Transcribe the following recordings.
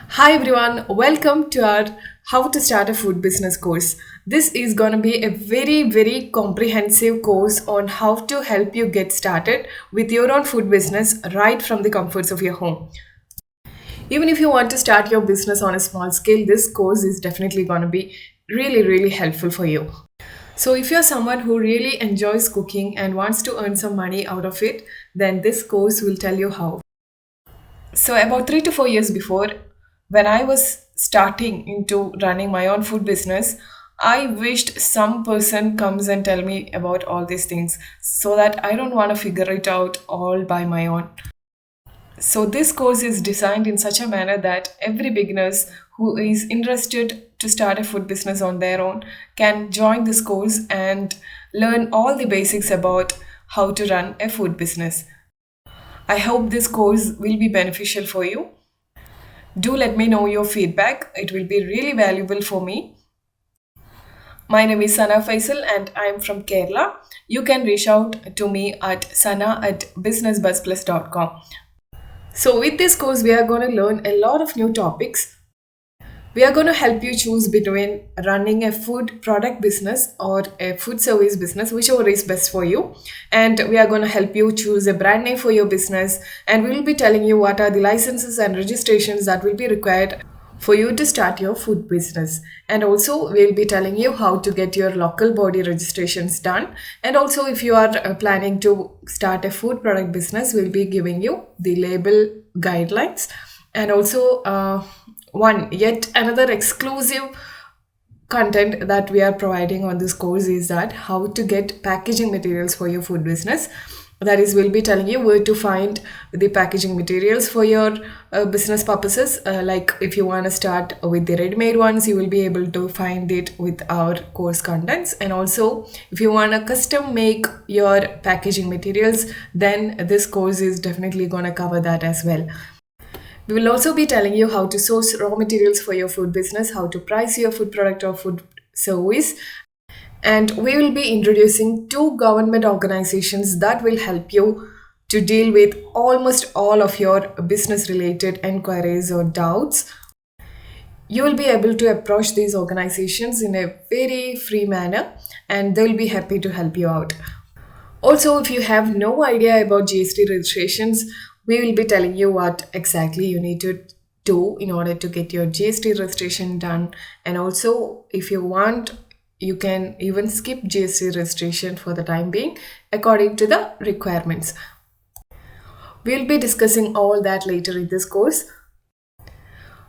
Hi everyone, welcome to our How to Start a Food Business course. This is going to be a very comprehensive course on how to help you get started with your own food business right from the comforts of your home. Even if you want to start your business on a small scale, this course is definitely going to be really helpful for you. So if you're someone who really enjoys cooking and wants to earn some money out of it, then this course will tell you how. So about 3 to 4 years before, when I was starting into running my own food business, I wished some person comes and tell me about all these things so that I don't want to figure it out all by my own. So this course is designed in such a manner that every beginners who is interested to start a food business on their own can join this course and learn all the basics about how to run a food business. I hope this course will be beneficial for you. Do let me know your feedback. It will be really valuable for me. My name is Sana Faisal and I am from Kerala. You can reach out to me at sana@businessbuzzplus.com. So with this course, we are going to learn a lot of new topics. We are going to help you choose between running a food product business or a food service business, whichever is best for you. And we are going to help you choose a brand name for your business. And we will be telling you what are the licenses and registrations that will be required for you to start your food business. And also we'll be telling you how to get your local body registrations done. And also if you are planning to start a food product business, we'll be giving you the label guidelines and also yet another exclusive content that we are providing on this course is that how to get packaging materials for your food business. That is, we'll be telling you where to find the packaging materials for your business purposes. Like if you want to start with the ready-made ones, you will be able to find it with our course contents. And also if you want to custom make your packaging materials, then this course is definitely going to cover that as well. We will also be telling you how to source raw materials for your food business, how to price your food product or food service. And we will be introducing 2 government organizations that will help you to deal with almost all of your business related enquiries or doubts. You will be able to approach these organizations in a very free manner and they'll be happy to help you out. Also, if you have no idea about GST registrations, we will be telling you what exactly you need to do in order to get your GST registration done. And also, if you want, you can even skip GST registration for the time being according to the requirements. We'll be discussing all that later in this course.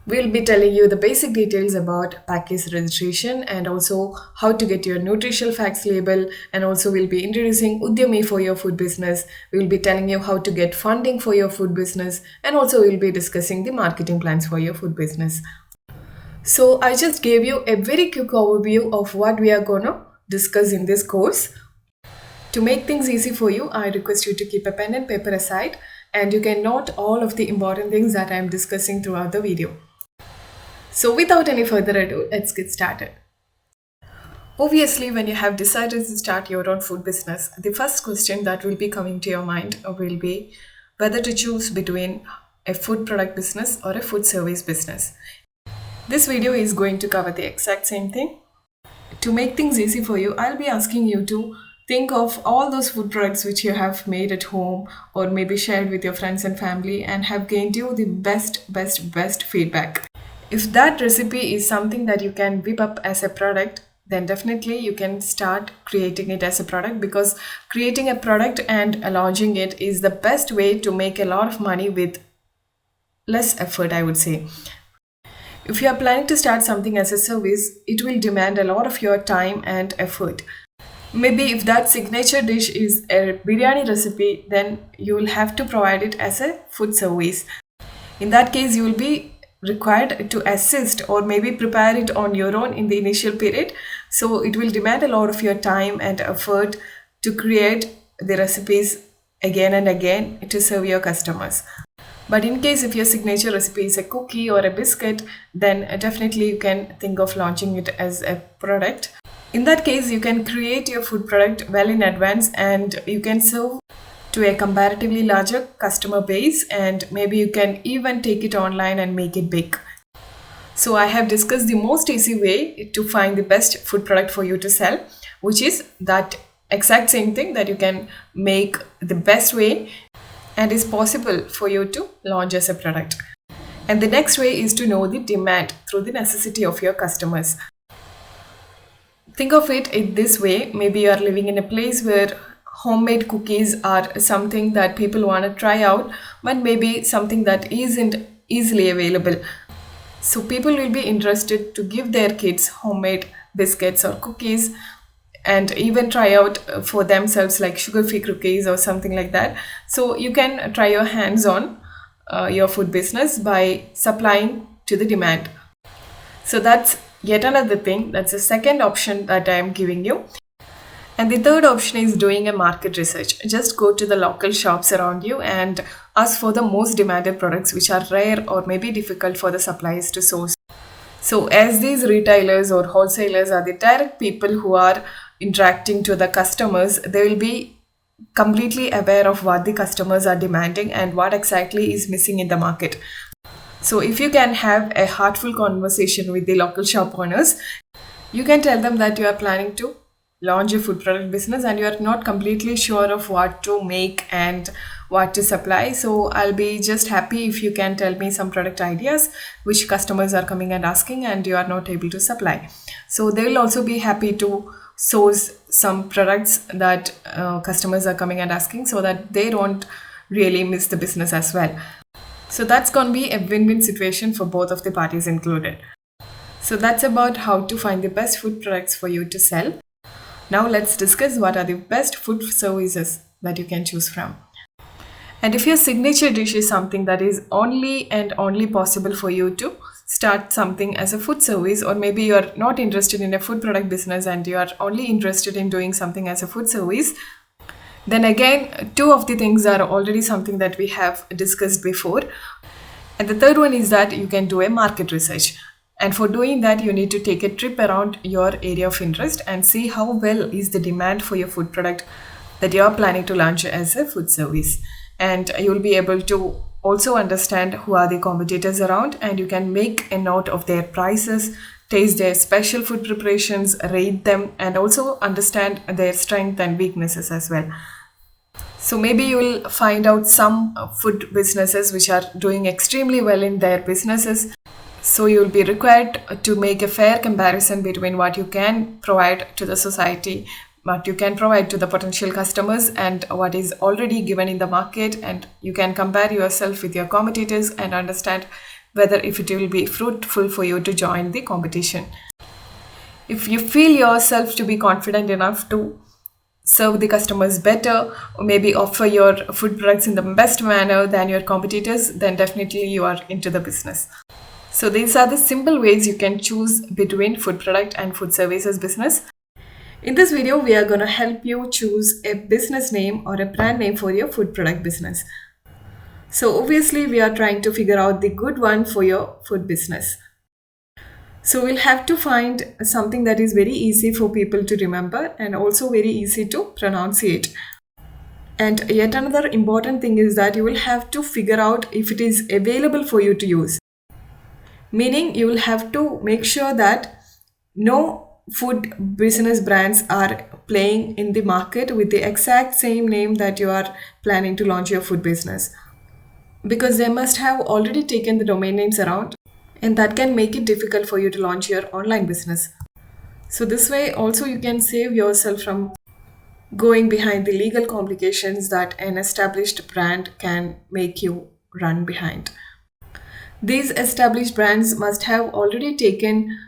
We'll be telling you the basic details about package registration and also how to get your nutritional facts label, and also we'll be introducing Udyam for your food business. We'll be telling you how to get funding for your food business, and also we'll be discussing the marketing plans for your food business. So I just gave you a very quick overview of what we are going to discuss in this course. To make things easy for you, I request you to keep a pen and paper aside and you can note all of the important things that I am discussing throughout the video. So without any further ado, let's get started. Obviously, when you have decided to start your own food business, the first question that will be coming to your mind will be whether to choose between a food product business or a food service business. This video is going to cover the exact same thing. To make things easy for you, I'll be asking you to think of all those food products which you have made at home or maybe shared with your friends and family and have gained you the best feedback. If that recipe is something that you can whip up as a product, then definitely you can start creating it as a product, because creating a product and launching it is the best way to make a lot of money with less effort, I would say. If you are planning to start something as a service, it will demand a lot of your time and effort. Maybe if that signature dish is a biryani recipe, then you will have to provide it as a food service. In that case, you will be required to assist or maybe prepare it on your own in the initial period. So it will demand a lot of your time and effort to create the recipes again and again to serve your customers. But in case if your signature recipe is a cookie or a biscuit, then definitely you can think of launching it as a product. In that case, you can create your food product well in advance and you can serve to a comparatively larger customer base, and maybe you can even take it online and make it big. So I have discussed the most easy way to find the best food product for you to sell, which is that exact same thing that you can make the best way and is possible for you to launch as a product. And the next way is to know the demand through the necessity of your customers. Think of it in this way. Maybe you are living in a place where homemade cookies are something that people want to try out, but maybe something that isn't easily available. So people will be interested to give their kids homemade biscuits or cookies and even try out for themselves like sugar-free cookies or something like that. So you can try your hands on your food business by supplying to the demand. So that's yet another thing. That's the second option that I am giving you. And the third option is doing a market research. Just go to the local shops around you and ask for the most demanded products which are rare or maybe difficult for the suppliers to source. So as these retailers or wholesalers are the direct people who are interacting to the customers, they will be completely aware of what the customers are demanding and what exactly is missing in the market. So if you can have a heartful conversation with the local shop owners, you can tell them that you are planning to launch a food product business and you are not completely sure of what to make and what to supply. So I'll be just happy if you can tell me some product ideas which customers are coming and asking and you are not able to supply. So they will also be happy to source some products that customers are coming and asking so that they don't really miss the business as well. So that's going to be a win-win situation for both of the parties included. So that's about how to find the best food products for you to sell. Now let's discuss what are the best food services that you can choose from. And if your signature dish is something that is only and only possible for you to start something as a food service, or maybe you are not interested in a food product business and you are only interested in doing something as a food service, then again, two of the things are already something that we have discussed before. And the third one is that you can do a market research. And for doing that, you need to take a trip around your area of interest and see how well is the demand for your food product that you are planning to launch as a food service. And you will be able to also understand who are the competitors around, and you can make a note of their prices, taste their special food preparations, rate them, and also understand their strengths and weaknesses as well. So maybe you will find out some food businesses which are doing extremely well in their businesses. So you will be required to make a fair comparison between what you can provide to the society, what you can provide to the potential customers, and what is already given in the market. And you can compare yourself with your competitors and understand whether if it will be fruitful for you to join the competition. If you feel yourself to be confident enough to serve the customers better, or maybe offer your food products in the best manner than your competitors, then definitely you are into the business. So these are the simple ways you can choose between food product and food services business. In this video, we are going to help you choose a business name or a brand name for your food product business. So obviously, we are trying to figure out the good one for your food business. So we'll have to find something that is very easy for people to remember and also very easy to pronunciate. And yet another important thing is that you will have to figure out if it is available for you to use. Meaning you will have to make sure that no food business brands are playing in the market with the exact same name that you are planning to launch your food business. Because they must have already taken the domain names around, and that can make it difficult for you to launch your online business. So this way also you can save yourself from going behind the legal complications that an established brand can make you run behind. These established brands must have already taken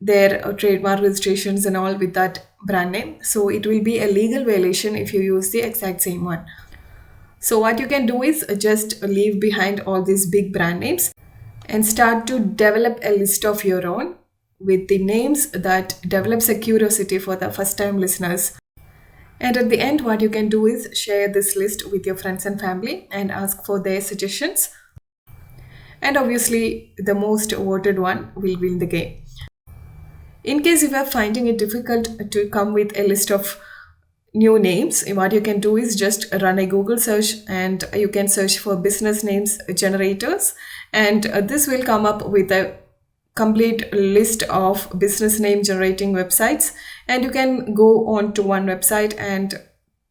their trademark registrations and all with that brand name. So it will be a legal violation if you use the exact same one. So what you can do is just leave behind all these big brand names and start to develop a list of your own with the names that develops a curiosity for the first time listeners. And at the end, what you can do is share this list with your friends and family and ask for their suggestions. And obviously, the most voted one will win the game. In case you are finding it difficult to come with a list of new names, what you can do is just run a Google search and you can search for business names generators. And this will come up with a complete list of business name generating websites, and you can go on to one website and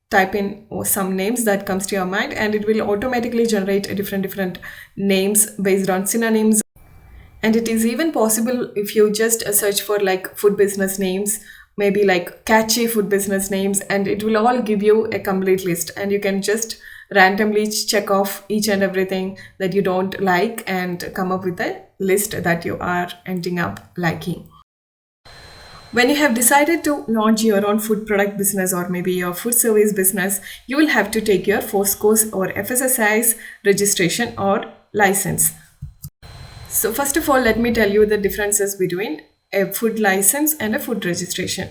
type in some names that comes to your mind, and it will automatically generate different names based on synonyms. And it is even possible if you just search for like food business names, maybe like catchy food business names, and it will all give you a complete list, and you can just randomly check off each and everything that you don't like and come up with a list that you are ending up liking. When you have decided to launch your own food product business or maybe your food service business, you will have to take your FoScoS or FSSAI's registration or license. So first of all, let me tell you the differences between a food license and a food registration.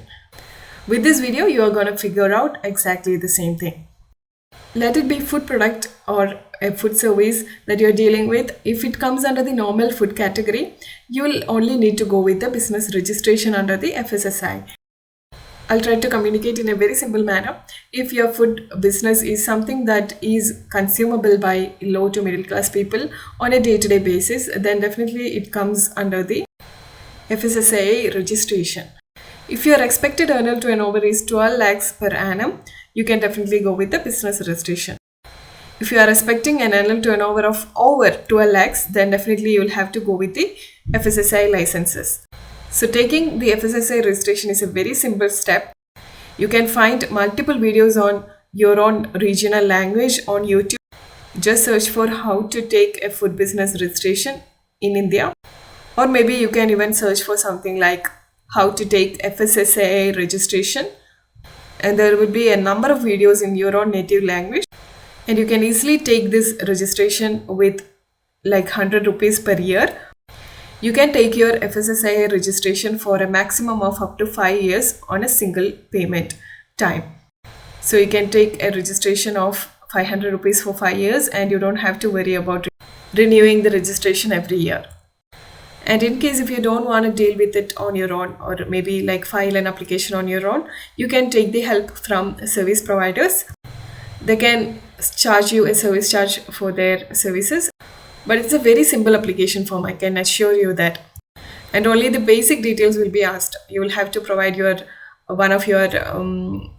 With this video, you are going to figure out exactly the same thing. Let it be food product or a food service that you're dealing with. If it comes under the normal food category, you will only need to go with the business registration under the FSSAI. I'll try to communicate in a very simple manner. If your food business is something that is consumable by low to middle class people on a day-to-day basis, then definitely it comes under the FSSAI registration. If your expected annual turnover is 12 lakhs per annum, you can definitely go with the business registration. If you are expecting an annual turnover of over 12 lakhs, then definitely you will have to go with the FSSAI licenses. So taking the FSSAI registration is a very simple step. You can find multiple videos on your own regional language on YouTube. Just search for how to take a food business registration in India. Or maybe you can even search for something like how to take FSSAI registration. And there will be a number of videos in your own native language. And you can easily take this registration with like 100 rupees per year. You can take your FSSAI registration for a maximum of up to 5 years on a single payment time. So you can take a registration of 500 rupees for 5 years, and you don't have to worry about renewing the registration every year. And in case if you don't want to deal with it on your own, or maybe like file an application on your own, you can take the help from service providers. They can charge you a service charge for their services, but it's a very simple application form, I can assure you that. And only the basic details will be asked. You will have to provide one of your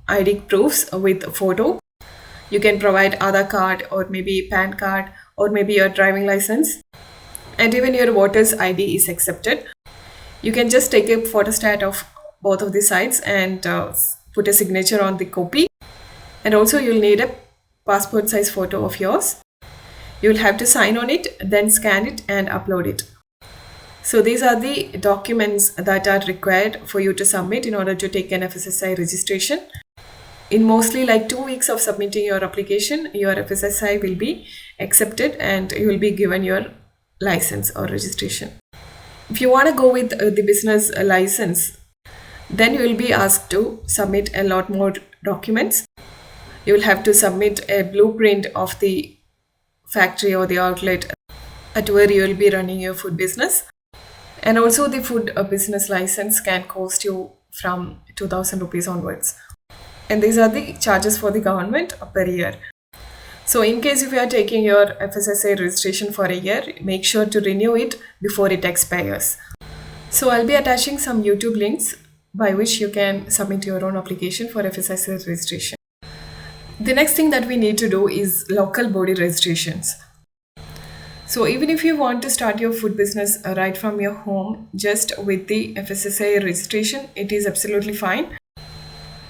ID proofs with a photo. You can provide Aadhaar card or maybe PAN card or maybe your driving license. And even your voter's ID is accepted. You can just take a photostat of both of the sides and put a signature on the copy. And also you'll need a passport size photo of yours. You'll have to sign on it, then scan it and upload it. So these are the documents that are required for you to submit in order to take an FSSAI registration. In mostly like 2 weeks of submitting your application, your FSSAI will be accepted and you will be given your license or registration. If you want to go with the business license, then you will be asked to submit a lot more documents. You will have to submit a blueprint of the factory or the outlet at where you will be running your food business. And also the food business license can cost you from 2,000 rupees onwards. And these are the charges for the government per year. So in case if you are taking your FSSAI registration for a year, make sure to renew it before it expires. So I'll be attaching some YouTube links by which you can submit your own application for FSSAI registration. The next thing that we need to do is local body registrations. So even if you want to start your food business right from your home, just with the FSSAI registration, it is absolutely fine.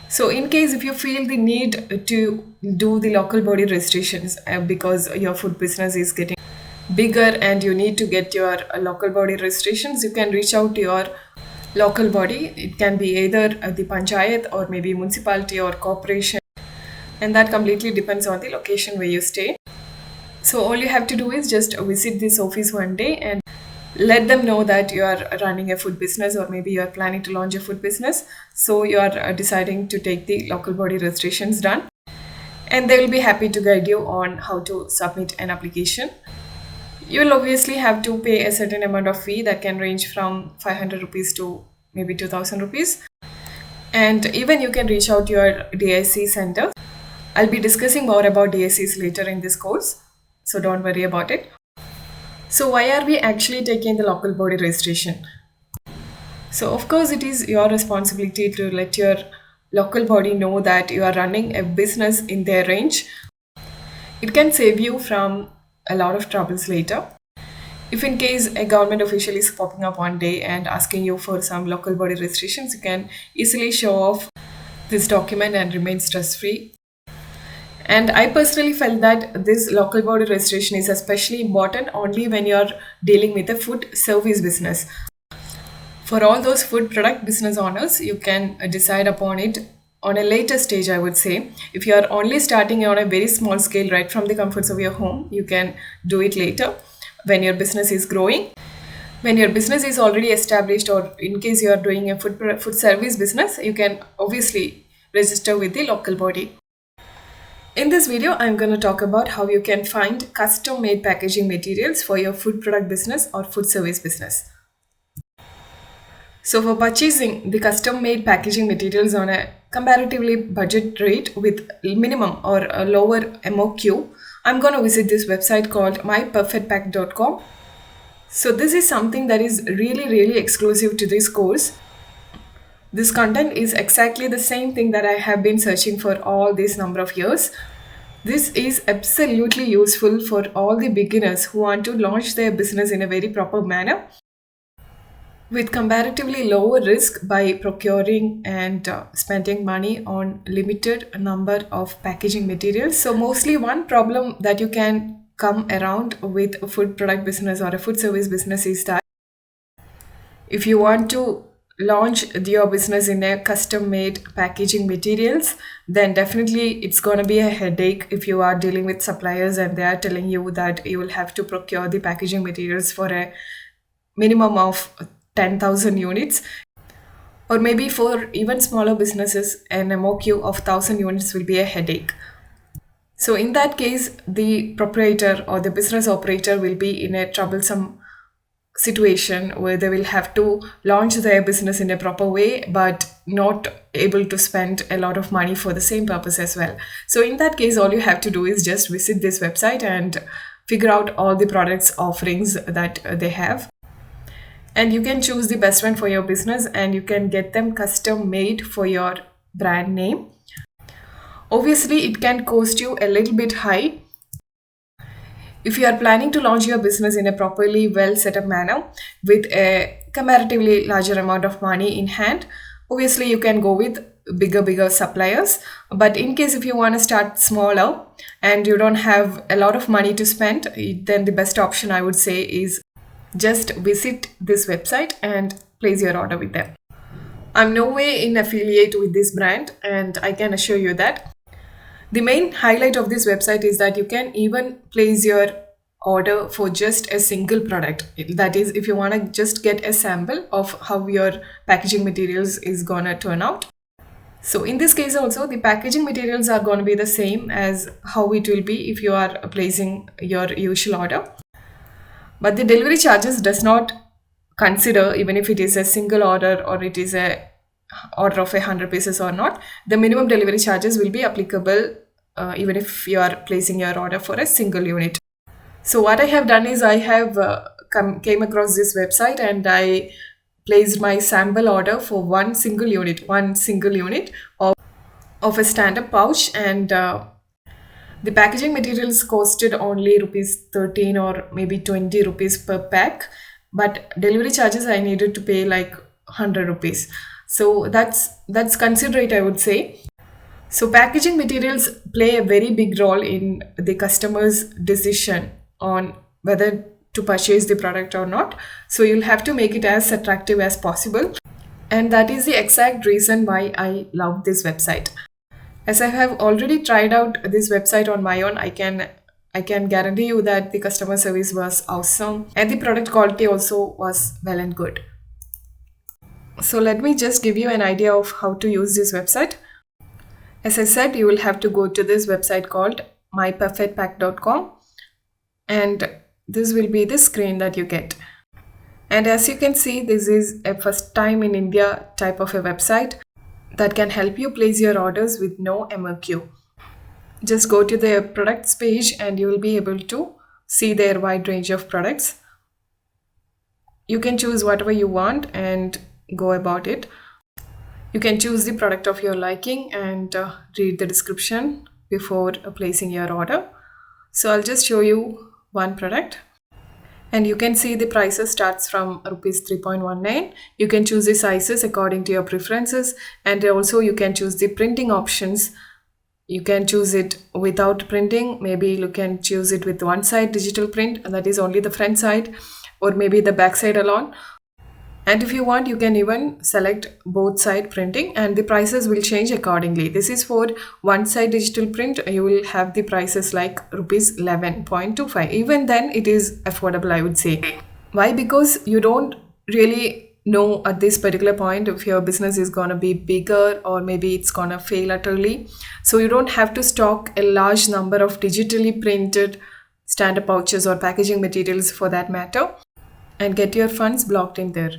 So in case if you feel the need to do the local body registrations because your food business is getting bigger and you need to get your local body registrations, you can reach out to your local body. It can be either the panchayat or maybe municipality or corporation, and that completely depends on the location where you stay. So all you have to do is just visit this office one day and let them know that you are running a food business or maybe you are planning to launch a food business. So you are deciding to take the local body registrations done, and they will be happy to guide you on how to submit an application. You will obviously have to pay a certain amount of fee that can range from 500 rupees to maybe 2,000 rupees. And even you can reach out to your DIC center. I'll be discussing more about DICs later in this course, so don't worry about it. So why are we actually taking the local body registration? So of course it is your responsibility to let your local body know that you are running a business in their range. It can save you from a lot of troubles later. If in case a government official is popping up one day and asking you for some local body registrations, you can easily show off this document and remain stress-free. And I personally felt that this local body registration is especially important only when you're dealing with a food service business. For all those food product business owners, you can decide upon it on a later stage, I would say. If you are only starting on a very small scale right from the comforts of your home, you can do it later when your business is growing. When your business is already established, or in case you are doing a food service business, you can obviously register with the local body. In this video, I'm going to talk about how you can find custom-made packaging materials for your food product business or food service business. So for purchasing the custom-made packaging materials on a comparatively budget rate with minimum or a lower MOQ, I'm going to visit this website called myperfectpack.com. So this is something that is really exclusive to this course. This content is exactly the same thing that I have been searching for all this number of years. This is absolutely useful for all the beginners who want to launch their business in a very proper manner with comparatively lower risk by procuring and spending money on limited number of packaging materials. So mostly one problem that you can come around with a food product business or a food service business is that if you want to launch your business in a custom made packaging materials, then definitely it's going to be a headache if you are dealing with suppliers and they are telling you that you will have to procure the packaging materials for a minimum of 10,000 units, or maybe for even smaller businesses an MOQ of 1,000 units will be a headache. So in that case, the proprietor or the business operator will be in a troublesome situation where they will have to launch their business in a proper way but not able to spend a lot of money for the same purpose as well. So in that case, all you have to do is just visit this website and figure out all the products offerings that they have. And you can choose the best one for your business and you can get them custom made for your brand name. Obviously, it can cost you a little bit high. If you are planning to launch your business in a properly well set up manner with a comparatively larger amount of money in hand, obviously you can go with bigger suppliers. But in case if you want to start smaller and you don't have a lot of money to spend, then the best option I would say is just visit this website and place your order with them. I'm no way in affiliate with this brand and I can assure you that. The main highlight of this website is that you can even place your order for just a single product. That is, if you want to just get a sample of how your packaging materials is gonna turn out. So in this case also, the packaging materials are going to be the same as how it will be if you are placing your usual order. But the delivery charges does not consider even if it is a single order or it is a order of 100 pieces or not. The minimum delivery charges will be applicable even if you are placing your order for a single unit. So what I have done is I have came across this website and I placed my sample order for one single unit of a stand-up pouch, and the packaging materials costed only rupees 13 or maybe 20 rupees per pack, but delivery charges I needed to pay like 100 rupees. So that's considerate, I would say. So packaging materials play a very big role in the customer's decision on whether to purchase the product or not. So you'll have to make it as attractive as possible. And that is the exact reason why I love this website. As I have already tried out this website on my own, I can guarantee you that the customer service was awesome and the product quality also was well and good. So let me just give you an idea of how to use this website. As I said, you will have to go to this website called myperfectpack.com and this will be the screen that you get. And as you can see, this is a first time in India type of a website that can help you place your orders with no MOQ. Just go to their products page and you will be able to see their wide range of products. You can choose whatever you want and go about it. You can choose the product of your liking and read the description before placing your order. So I'll just show you one product. And you can see the prices starts from rupees 3.19. You can choose the sizes according to your preferences, and also you can choose the printing options. You can choose it without printing. Maybe you can choose it with one side digital print, and that is only the front side, or maybe the back side alone. And if you want, you can even select both side printing, and the prices will change accordingly. This is for one side digital print. You will have the prices like rupees 11.25. Even then it is affordable, I would say. Why? Because you don't really know at this particular point if your business is gonna be bigger or maybe it's gonna fail utterly. So you don't have to stock a large number of digitally printed standard pouches or packaging materials for that matter, and get your funds blocked in there.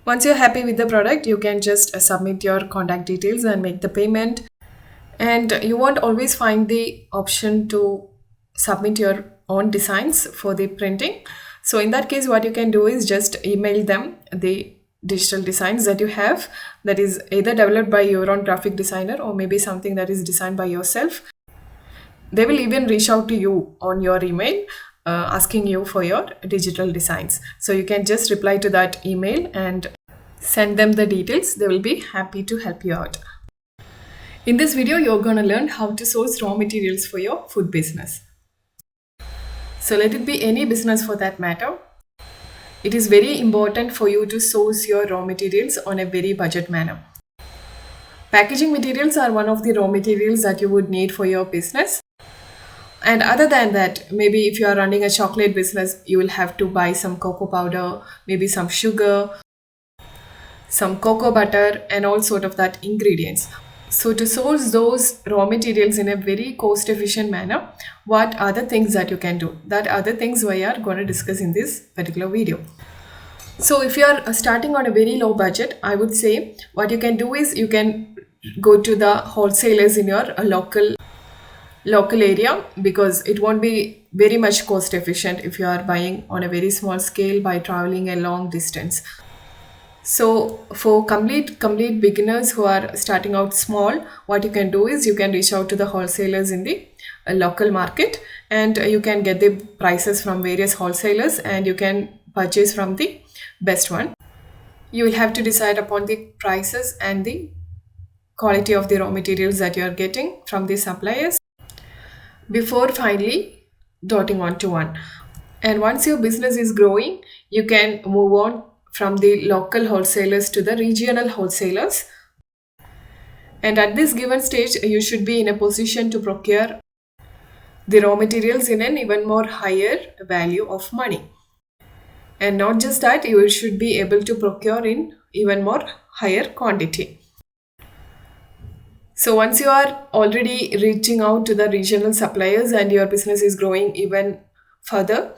Once you're happy with the product, you can just submit your contact details and make the payment. And you won't always find the option to submit your own designs for the printing. So in that case, what you can do is just email them the digital designs that you have, that is either developed by your own graphic designer or maybe something that is designed by yourself. They will even reach out to you on your email asking you for your digital designs. So you can just reply to that email and send them the details. They will be happy to help you out. In this video, you're going to learn how to source raw materials for your food business. So let it be any business for that matter. It is very important for you to source your raw materials on a very budget manner. Packaging materials are one of the raw materials that you would need for your business. And other than that, maybe if you are running a chocolate business, you will have to buy some cocoa powder, maybe some sugar, some cocoa butter, and all sort of that ingredients. So to source those raw materials in a very cost efficient manner, what are the things that you can do? That are the things we are going to discuss in this particular video. So if you are starting on a very low budget, I would say what you can do is you can go to the wholesalers in your local area, because it won't be very much cost efficient if you are buying on a very small scale by traveling a long distance. So for complete beginners who are starting out small, what you can do is you can reach out to the wholesalers in the local market, and you can get the prices from various wholesalers and you can purchase from the best one. You will have to decide upon the prices and the quality of the raw materials that you are getting from the suppliers before finally dotting onto one. And once your business is growing, you can move on from the local wholesalers to the regional wholesalers. And at this given stage, you should be in a position to procure the raw materials in an even more higher value of money. And not just that, you should be able to procure in even more higher quantity. So once you are already reaching out to the regional suppliers and your business is growing even further,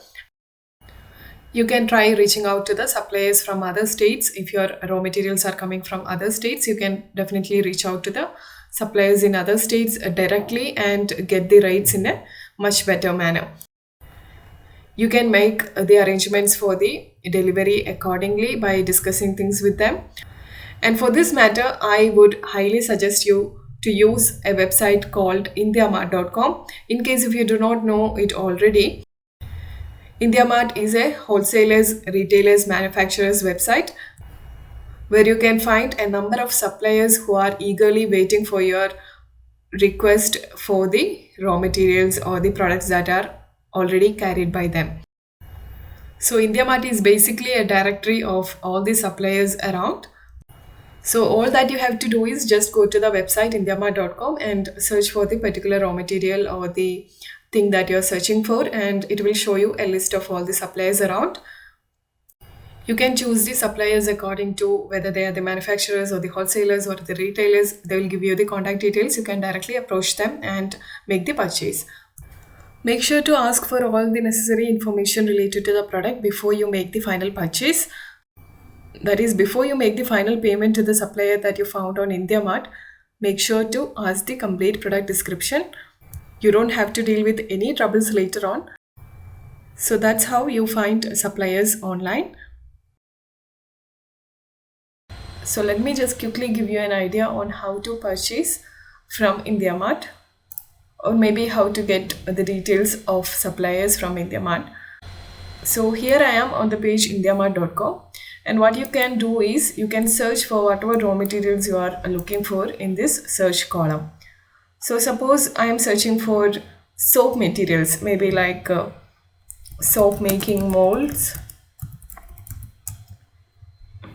you can try reaching out to the suppliers from other states. If your raw materials are coming from other states, you can definitely reach out to the suppliers in other states directly and get the rates in a much better manner. You can make the arrangements for the delivery accordingly by discussing things with them. And for this matter, I would highly suggest you to use a website called Indiamart.com. In case if you do not know it already, Indiamart is a wholesalers, retailers, manufacturers website where you can find a number of suppliers who are eagerly waiting for your request for the raw materials or the products that are already carried by them. So Indiamart is basically a directory of all the suppliers around. So all that you have to do is just go to the website Indiamart.com and search for the particular raw material or the thing that you're searching for, and it will show you a list of all the suppliers around. You can choose the suppliers according to whether they are the manufacturers or the wholesalers or the retailers. They will give you the contact details. You can directly approach them and make the purchase. Make sure to ask for all the necessary information related to the product before you make the final purchase. That is, before you make the final payment to the supplier that you found on Indiamart, make sure to ask the complete product description. You don't have to deal with any troubles later on. So that's how you find suppliers online. So let me just quickly give you an idea on how to purchase from Indiamart, or maybe how to get the details of suppliers from Indiamart. So here I am on the page indiamart.com, and what you can do is you can search for whatever raw materials you are looking for in this search column. So suppose I am searching for soap materials, maybe like soap making molds.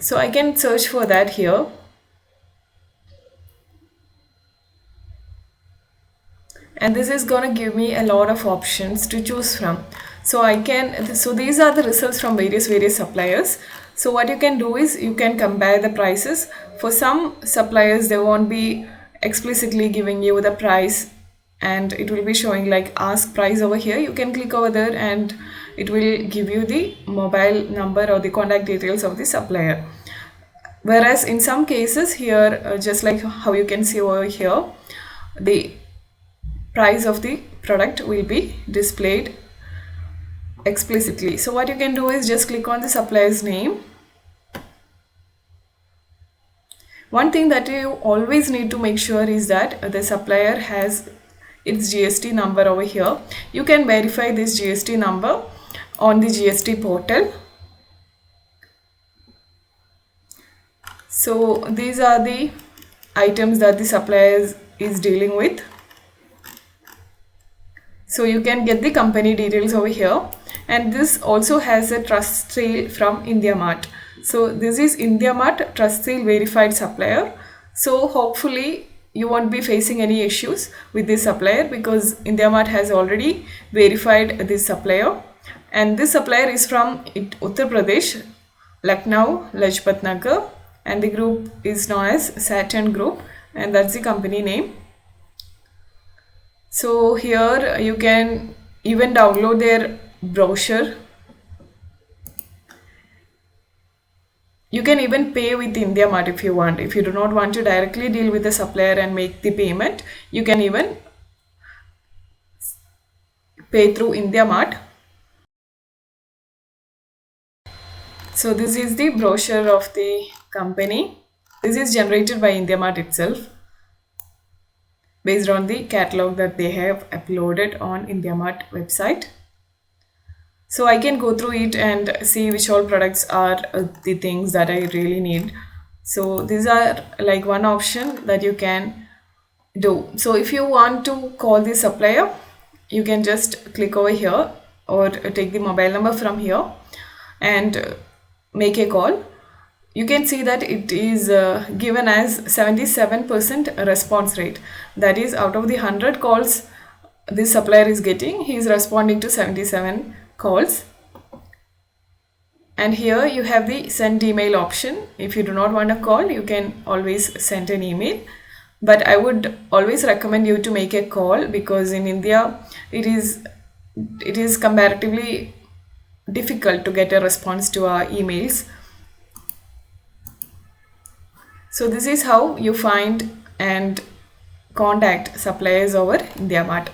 So I can search for that here. And this is going to give me a lot of options to choose from. So these are the results from various suppliers. So what you can do is you can compare the prices. For some suppliers, they won't be explicitly giving you the price, and it will be showing like ask price over here. You can click over there and it will give you the mobile number or the contact details of the supplier. Whereas in some cases here, just like how you can see over here, the price of the product will be displayed explicitly. So what you can do is just click on the supplier's name. One thing that you always need to make sure is that the supplier has its GST number over here. You can verify this GST number on the GST portal. So these are the items that the supplier is dealing with. So you can get the company details over here, and this also has a trust seal from Indiamart. So this is Indiamart trust seal verified supplier. So hopefully you won't be facing any issues with this supplier because Indiamart has already verified this supplier, and this supplier is from Uttar Pradesh, Lucknow, Lajpat Nagar, and the group is known as Saturn Group, and that's the company name. So here you can even download their brochure. You can even pay with Indiamart if you want. If you do not want to directly deal with the supplier and make the payment, you can even pay through Indiamart. So this is the brochure of the company. This is generated by Indiamart itself, based on the catalog that they have uploaded on Indiamart website. So I can go through it and see which all products are the things that I really need. So these are like one option that you can do. So if you want to call the supplier, you can just click over here or take the mobile number from here and make a call. You can see that it is given as 77% response rate. That is, out of the 100 calls this supplier is getting, he is responding to 77 calls. And here you have the send email option. If you do not want a call, you can always send an email. But I would always recommend you to make a call, because in India it is comparatively difficult to get a response to our emails. So this is how you find and contact suppliers over Indiamart.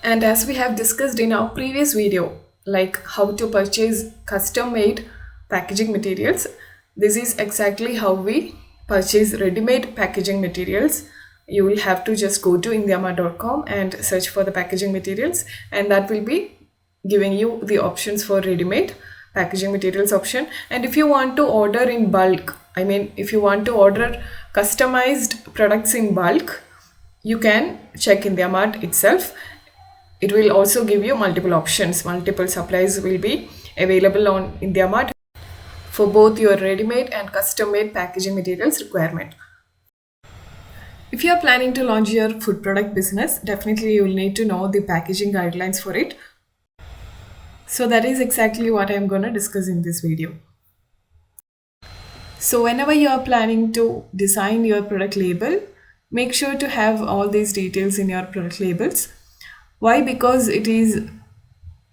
And as we have discussed in our previous video, like how to purchase custom-made packaging materials, this is exactly how we purchase ready-made packaging materials. You will have to just go to indiamart.com and search for the packaging materials, and that will be giving you the options for ready-made packaging materials option. And if you want to order in bulk, I mean if you want to order customized products in bulk, you can check Indiamart itself. It will also give you multiple options. Multiple supplies will be available on Indiamart for both your ready-made and custom-made packaging materials requirement. If you are planning to launch your food product business, definitely you will need to know the packaging guidelines for it. So that is exactly what I am going to discuss in this video. So whenever you are planning to design your product label, make sure to have all these details in your product labels. Why? Because it is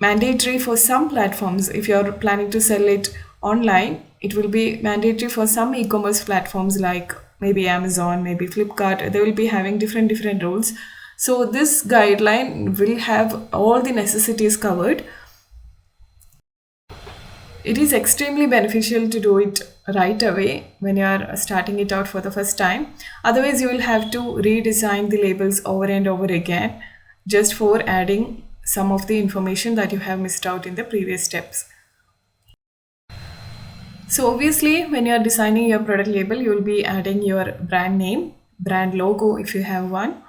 mandatory for some platforms. If you are planning to sell it online, it will be mandatory for some e-commerce platforms like maybe Amazon, maybe Flipkart. They will be having different rules. So this guideline will have all the necessities covered. It is extremely beneficial to do it right away when you are starting it out for the first time. Otherwise, you will have to redesign the labels over and over again just for adding some of the information that you have missed out in the previous steps. So obviously, when you are designing your product label, you will be adding your brand name, brand logo if you have one.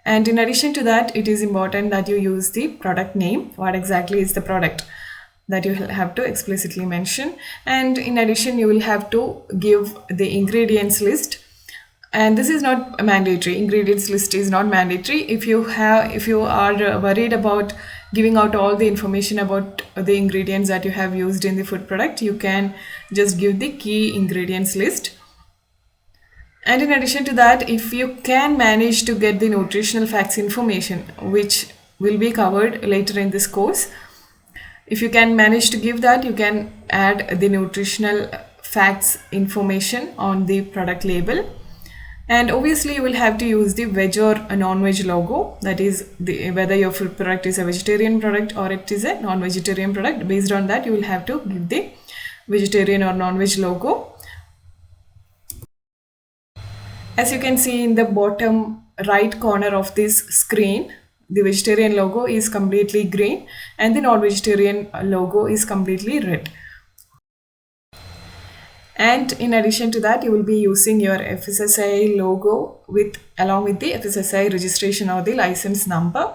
And in addition to that, it is important that you use the product name. What exactly is the product that you have to explicitly mention. And in addition, you will have to give the ingredients list. And this is not mandatory. Ingredients list is not mandatory. If you are worried about giving out all the information about the ingredients that you have used in the food product, you can just give the key ingredients list. And in addition to that, if you can manage to get the nutritional facts information, which will be covered later in this course, if you can manage to give that, you can add the nutritional facts information on the product label. And obviously you will have to use the veg or a non-veg logo, that is whether your food product is a vegetarian product or it is a non-vegetarian product. Based on that, you will have to give the vegetarian or non-veg logo. As you can see in the bottom right corner of this screen, the vegetarian logo is completely green and the non-vegetarian logo is completely red. And in addition to that, you will be using your FSSAI logo along with the FSSAI registration or the license number.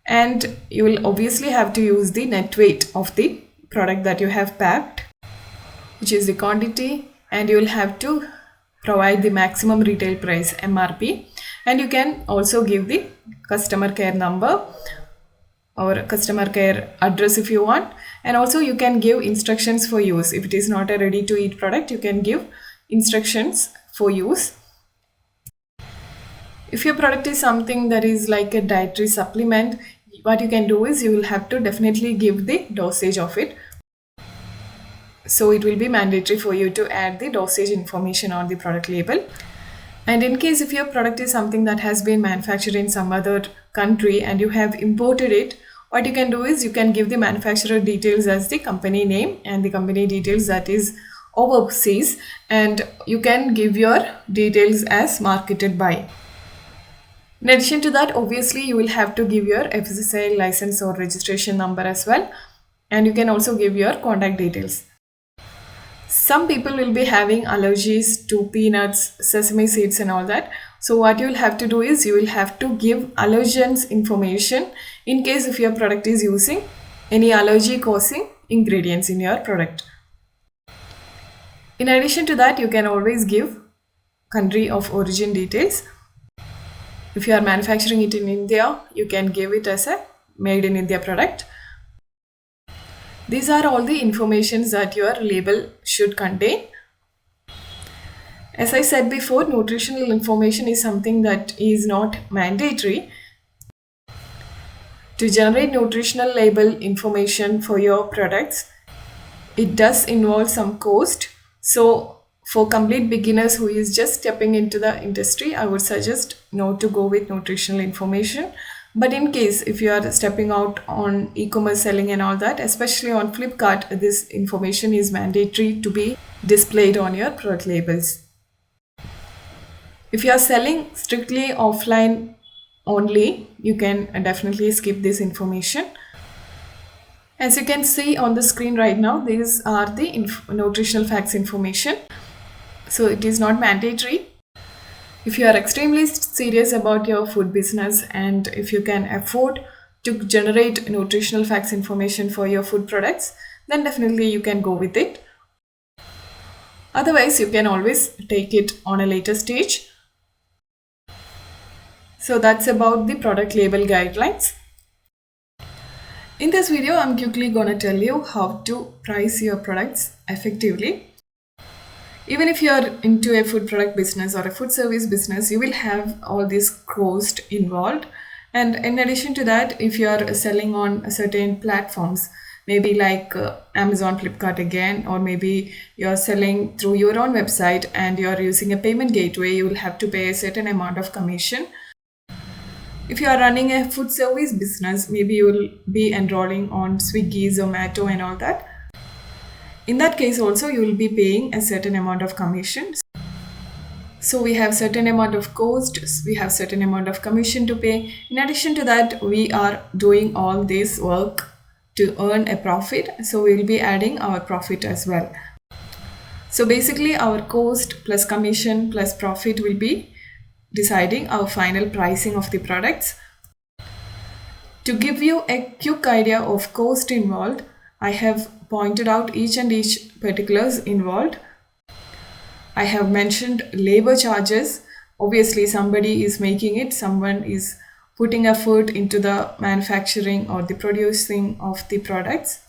And you will obviously have to use the net weight of the product that you have packed, which is the quantity, and you will have to provide the maximum retail price MRP. And you can also give the customer care number or customer care address if you want. And also you can give instructions for use. If it is not a ready to eat product, you can give instructions for use. If your product is something that is like a dietary supplement, what you can do is you will have to definitely give the dosage of it. So it will be mandatory for you to add the dosage information on the product label. And in case if your product is something that has been manufactured in some other country and you have imported it, what you can do is you can give the manufacturer details as the company name and the company details that is overseas, and you can give your details as marketed by. In addition to that, obviously you will have to give your FSSAI license or registration number as well, and you can also give your contact details. Some people will be having allergies to peanuts, sesame seeds and all that. So what you will have to do is you will have to give allergens information in case if your product is using any allergy causing ingredients in your product. In addition to that, you can always give country of origin details. If you are manufacturing it in India, you can give it as a made in India product. These are all the informations that your label should contain. As I said before, nutritional information is something that is not mandatory. To generate nutritional label information for your products, it does involve some cost. So for complete beginners who is just stepping into the industry, I would suggest not to go with nutritional information. But in case if you are stepping out on e-commerce selling and all that, especially on Flipkart, this information is mandatory to be displayed on your product labels. If you are selling strictly offline only, you can definitely skip this information. As you can see on the screen right now, these are the nutritional facts information. So it is not mandatory. If you are extremely serious about your food business and if you can afford to generate nutritional facts information for your food products, then definitely you can go with it. Otherwise, you can always take it on a later stage. So that's about the product label guidelines. In this video, I'm quickly gonna tell you how to price your products effectively. Even if you are into a food product business or a food service business, you will have all this cost involved. And in addition to that, if you are selling on certain platforms, maybe like Amazon, Flipkart again, or maybe you're selling through your own website and you're using a payment gateway, you will have to pay a certain amount of commission. If you are running a food service business, maybe you will be enrolling on Swiggy, Zomato, and all that. In that case also, you will be paying a certain amount of commission. So we have certain amount of cost, we have certain amount of commission to pay. In addition to that, we are doing all this work to earn a profit. So we will be adding our profit as well. So basically our cost plus commission plus profit will be deciding our final pricing of the products. To give you a quick idea of cost involved, I have pointed out each particulars involved. I have mentioned labor charges. Obviously, somebody is making it, someone is putting effort into the manufacturing or the producing of the products.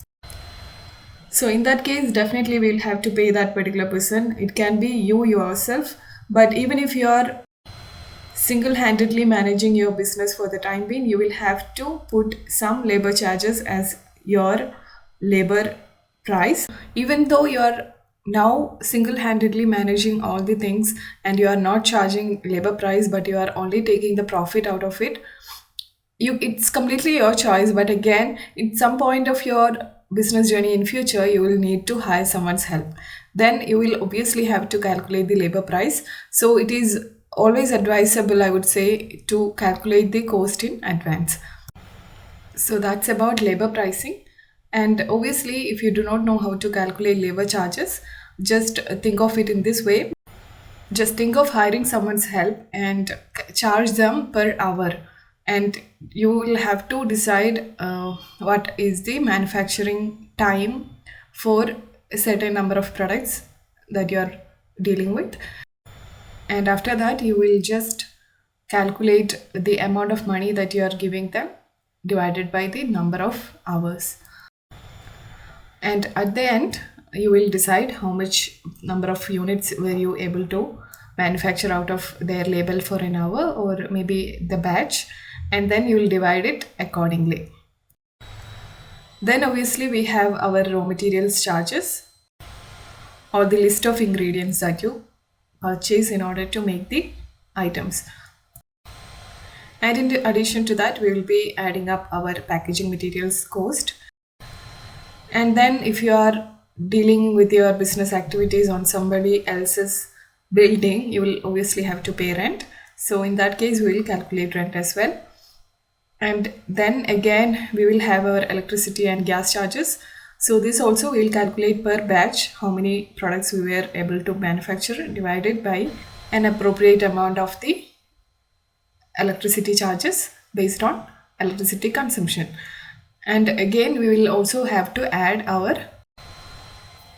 So in that case, definitely we'll have to pay that particular person. It can be you yourself, but even if you are single-handedly managing your business for the time being, you will have to put some labor charges as your labor price. Even though you are now single-handedly managing all the things and you are not charging labor price, but you are only taking the profit out of it, it's completely your choice. But again, at some point of your business journey in future, you will need to hire someone's help. Then you will obviously have to calculate the labor price. So it is always advisable, I would say, to calculate the cost in advance. So that's about labor pricing. And obviously, if you do not know how to calculate labor charges, just think of it in this way. Just think of hiring someone's help and charge them per hour. And you will have to decide what is the manufacturing time for a certain number of products that you are dealing with. And after that, you will just calculate the amount of money that you are giving them divided by the number of hours. And at the end, you will decide how much number of units were you able to manufacture out of their label for an hour, or maybe the batch, and then you will divide it accordingly. Then obviously we have our raw materials charges, or the list of ingredients that you purchase in order to make the items. And in addition to that, we will be adding up our packaging materials cost. And then if you are dealing with your business activities on somebody else's building, you will obviously have to pay rent. So in that case, we will calculate rent as well. And then again, we will have our electricity and gas charges. So this also we will calculate per batch how many products we were able to manufacture divided by an appropriate amount of the electricity charges based on electricity consumption. And again, we will also have to add our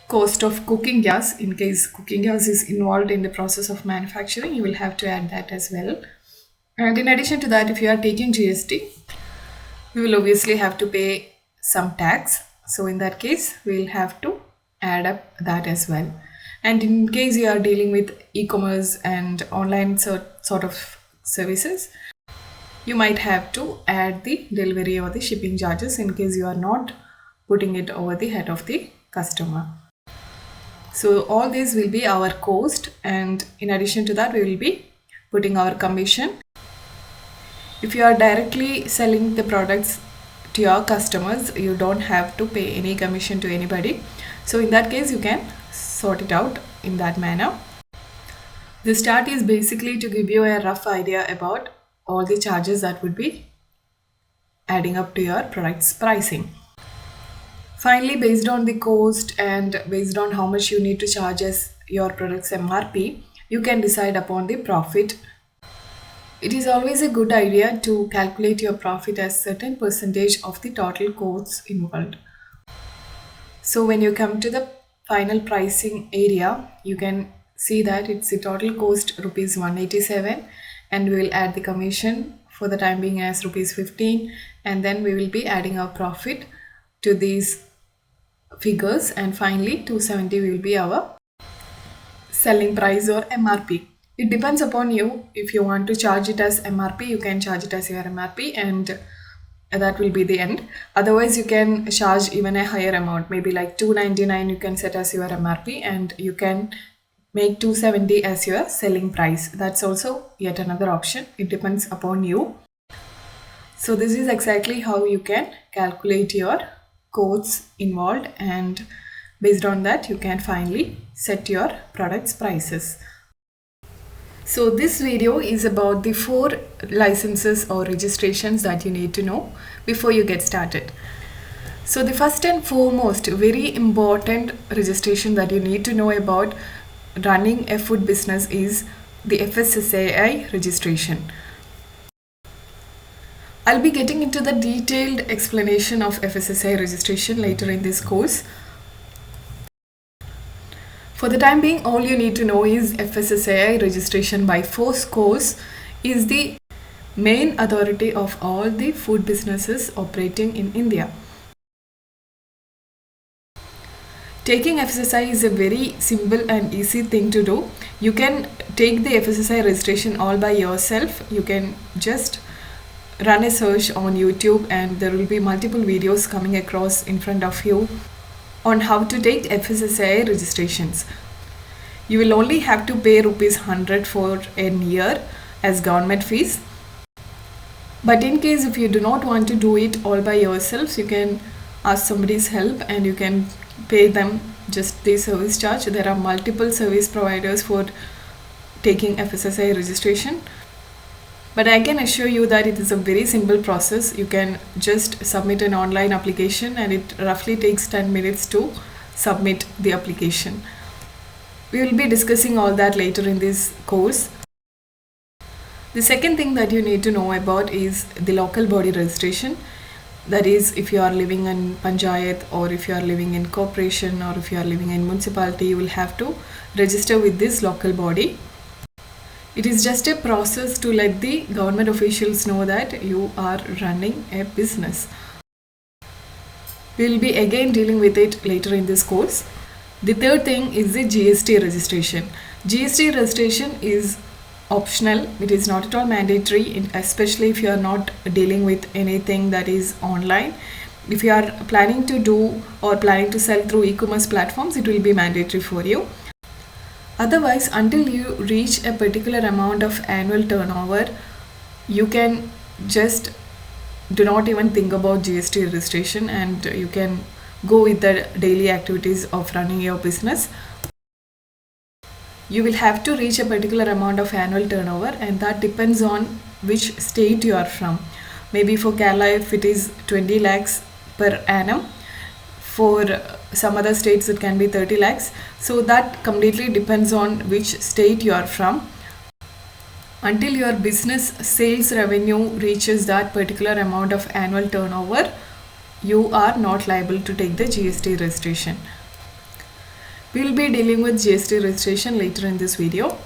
cost of cooking gas. In case cooking gas is involved in the process of manufacturing, you will have to add that as well. And in addition to that, if you are taking GST, we will obviously have to pay some tax. So in that case, we will have to add up that as well. And in case you are dealing with e-commerce and online sort of services, you might have to add the delivery or the shipping charges in case you are not putting it over the head of the customer. So all these will be our cost, and in addition to that, we will be putting our commission. If you are directly selling the products to your customers, you don't have to pay any commission to anybody. So in that case, you can sort it out in that manner. This chart is basically to give you a rough idea about all the charges that would be adding up to your product's pricing. Finally, based on the cost and based on how much you need to charge as your product's MRP, you can decide upon the profit. It is always a good idea to calculate your profit as certain percentage of the total costs involved. So when you come to the final pricing area, you can see that it's the total cost rupees 187, and we will add the commission for the time being as rupees 15, and then we will be adding our profit to these figures, and finally 270 will be our selling price or MRP. It depends upon you. If you want to charge it as MRP, you can charge it as your MRP, and that will be the end. Otherwise, you can charge even a higher amount, maybe like 299 you can set as your MRP, and you can make 270 as your selling price. That's also yet another option. It depends upon you. So this is exactly how you can calculate your costs involved, and based on that you can finally set your products prices. So this video is about the 4 licenses or registrations that you need to know before you get started. So the first and foremost very important registration that you need to know about running a food business is the FSSAI registration. I'll be getting into the detailed explanation of FSSAI registration later in this course. For the time being, all you need to know is FSSAI registration by FoScoS is the main authority of all the food businesses operating in India. Taking FSSAI is a very simple and easy thing to do. You can take the FSSAI registration all by yourself. You can just run a search on YouTube and there will be multiple videos coming across in front of you on how to take FSSAI registrations. You will only have to pay ₹100 for a year as government fees. But in case if you do not want to do it all by yourselves, you can ask somebody's help and you can pay them just the service charge. There are multiple service providers for taking FSSAI registration. But I can assure you that it is a very simple process. You can just submit an online application and it roughly takes 10 minutes to submit the application. We will be discussing all that later in this course. The second thing that you need to know about is the local body registration. That is, if you are living in Panchayat or if you are living in corporation or if you are living in municipality, you will have to register with this local body. It is just a process to let the government officials know that you are running a business. We will be again dealing with it later in this course. The third thing is the GST registration. GST registration is optional. It is not at all mandatory, especially if you are not dealing with anything that is online. If you are planning to do or planning to sell through e-commerce platforms, it will be mandatory for you. Otherwise, until you reach a particular amount of annual turnover, you can just do not even think about GST registration and you can go with the daily activities of running your business. You will have to reach a particular amount of annual turnover and that depends on which state you are from. Maybe for Kerala, if it is 20 lakhs per annum, for some other states it can be 30 lakhs. So that completely depends on which state you are from. Until your business sales revenue reaches that particular amount of annual turnover, you are not liable to take the GST registration. We will be dealing with GST registration later in this video.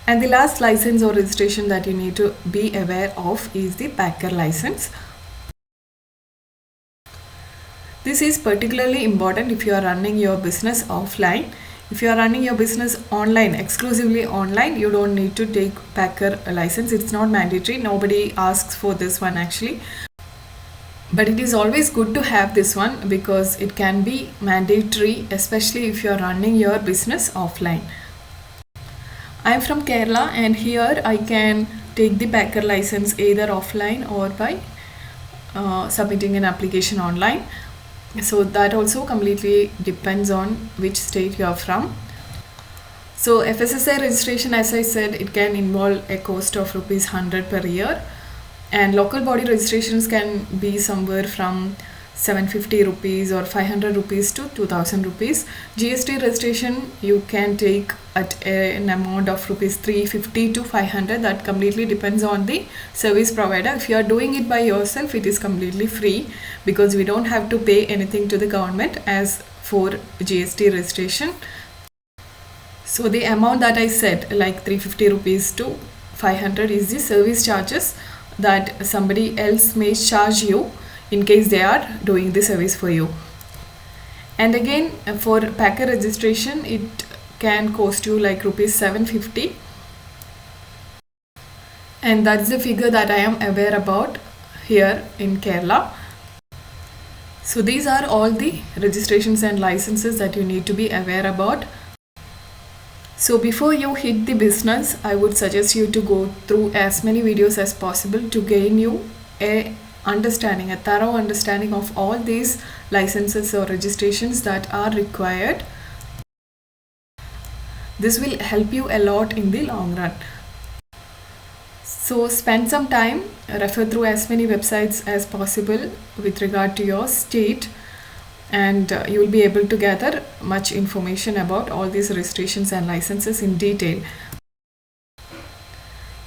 And the last license or registration that you need to be aware of is the packer license. This is particularly important if you are running your business offline. If you are running your business online, exclusively online, you don't need to take packer license. It's not mandatory. Nobody asks for this one actually. But it is always good to have this one because it can be mandatory, especially if you are running your business offline. I am from Kerala and here I can take the packer license either offline or by submitting an application online. So that also completely depends on which state you are from. So FSSAI registration, as I said, it can involve a cost of ₹100 per year, and local body registrations can be somewhere from 750 rupees or 500 rupees to 2000 rupees. GST registration you can take at an amount of rupees 350 to 500. That completely depends on the service provider. If you are doing it by yourself, it is completely free because we don't have to pay anything to the government as for GST registration. So the amount that I said, like 350 rupees to 500, is the service charges that somebody else may charge you in case they are doing the service for you. And again, for packer registration, it can cost you like rupees 750, and that's the figure that I am aware about here in Kerala. So these are all the registrations and licenses that you need to be aware about. So before you hit the business, I would suggest you to go through as many videos as possible to gain you a thorough understanding of all these licenses or registrations that are required. This will help you a lot in the long run. So spend some time, refer through as many websites as possible with regard to your state, and you will be able to gather much information about all these registrations and licenses in detail.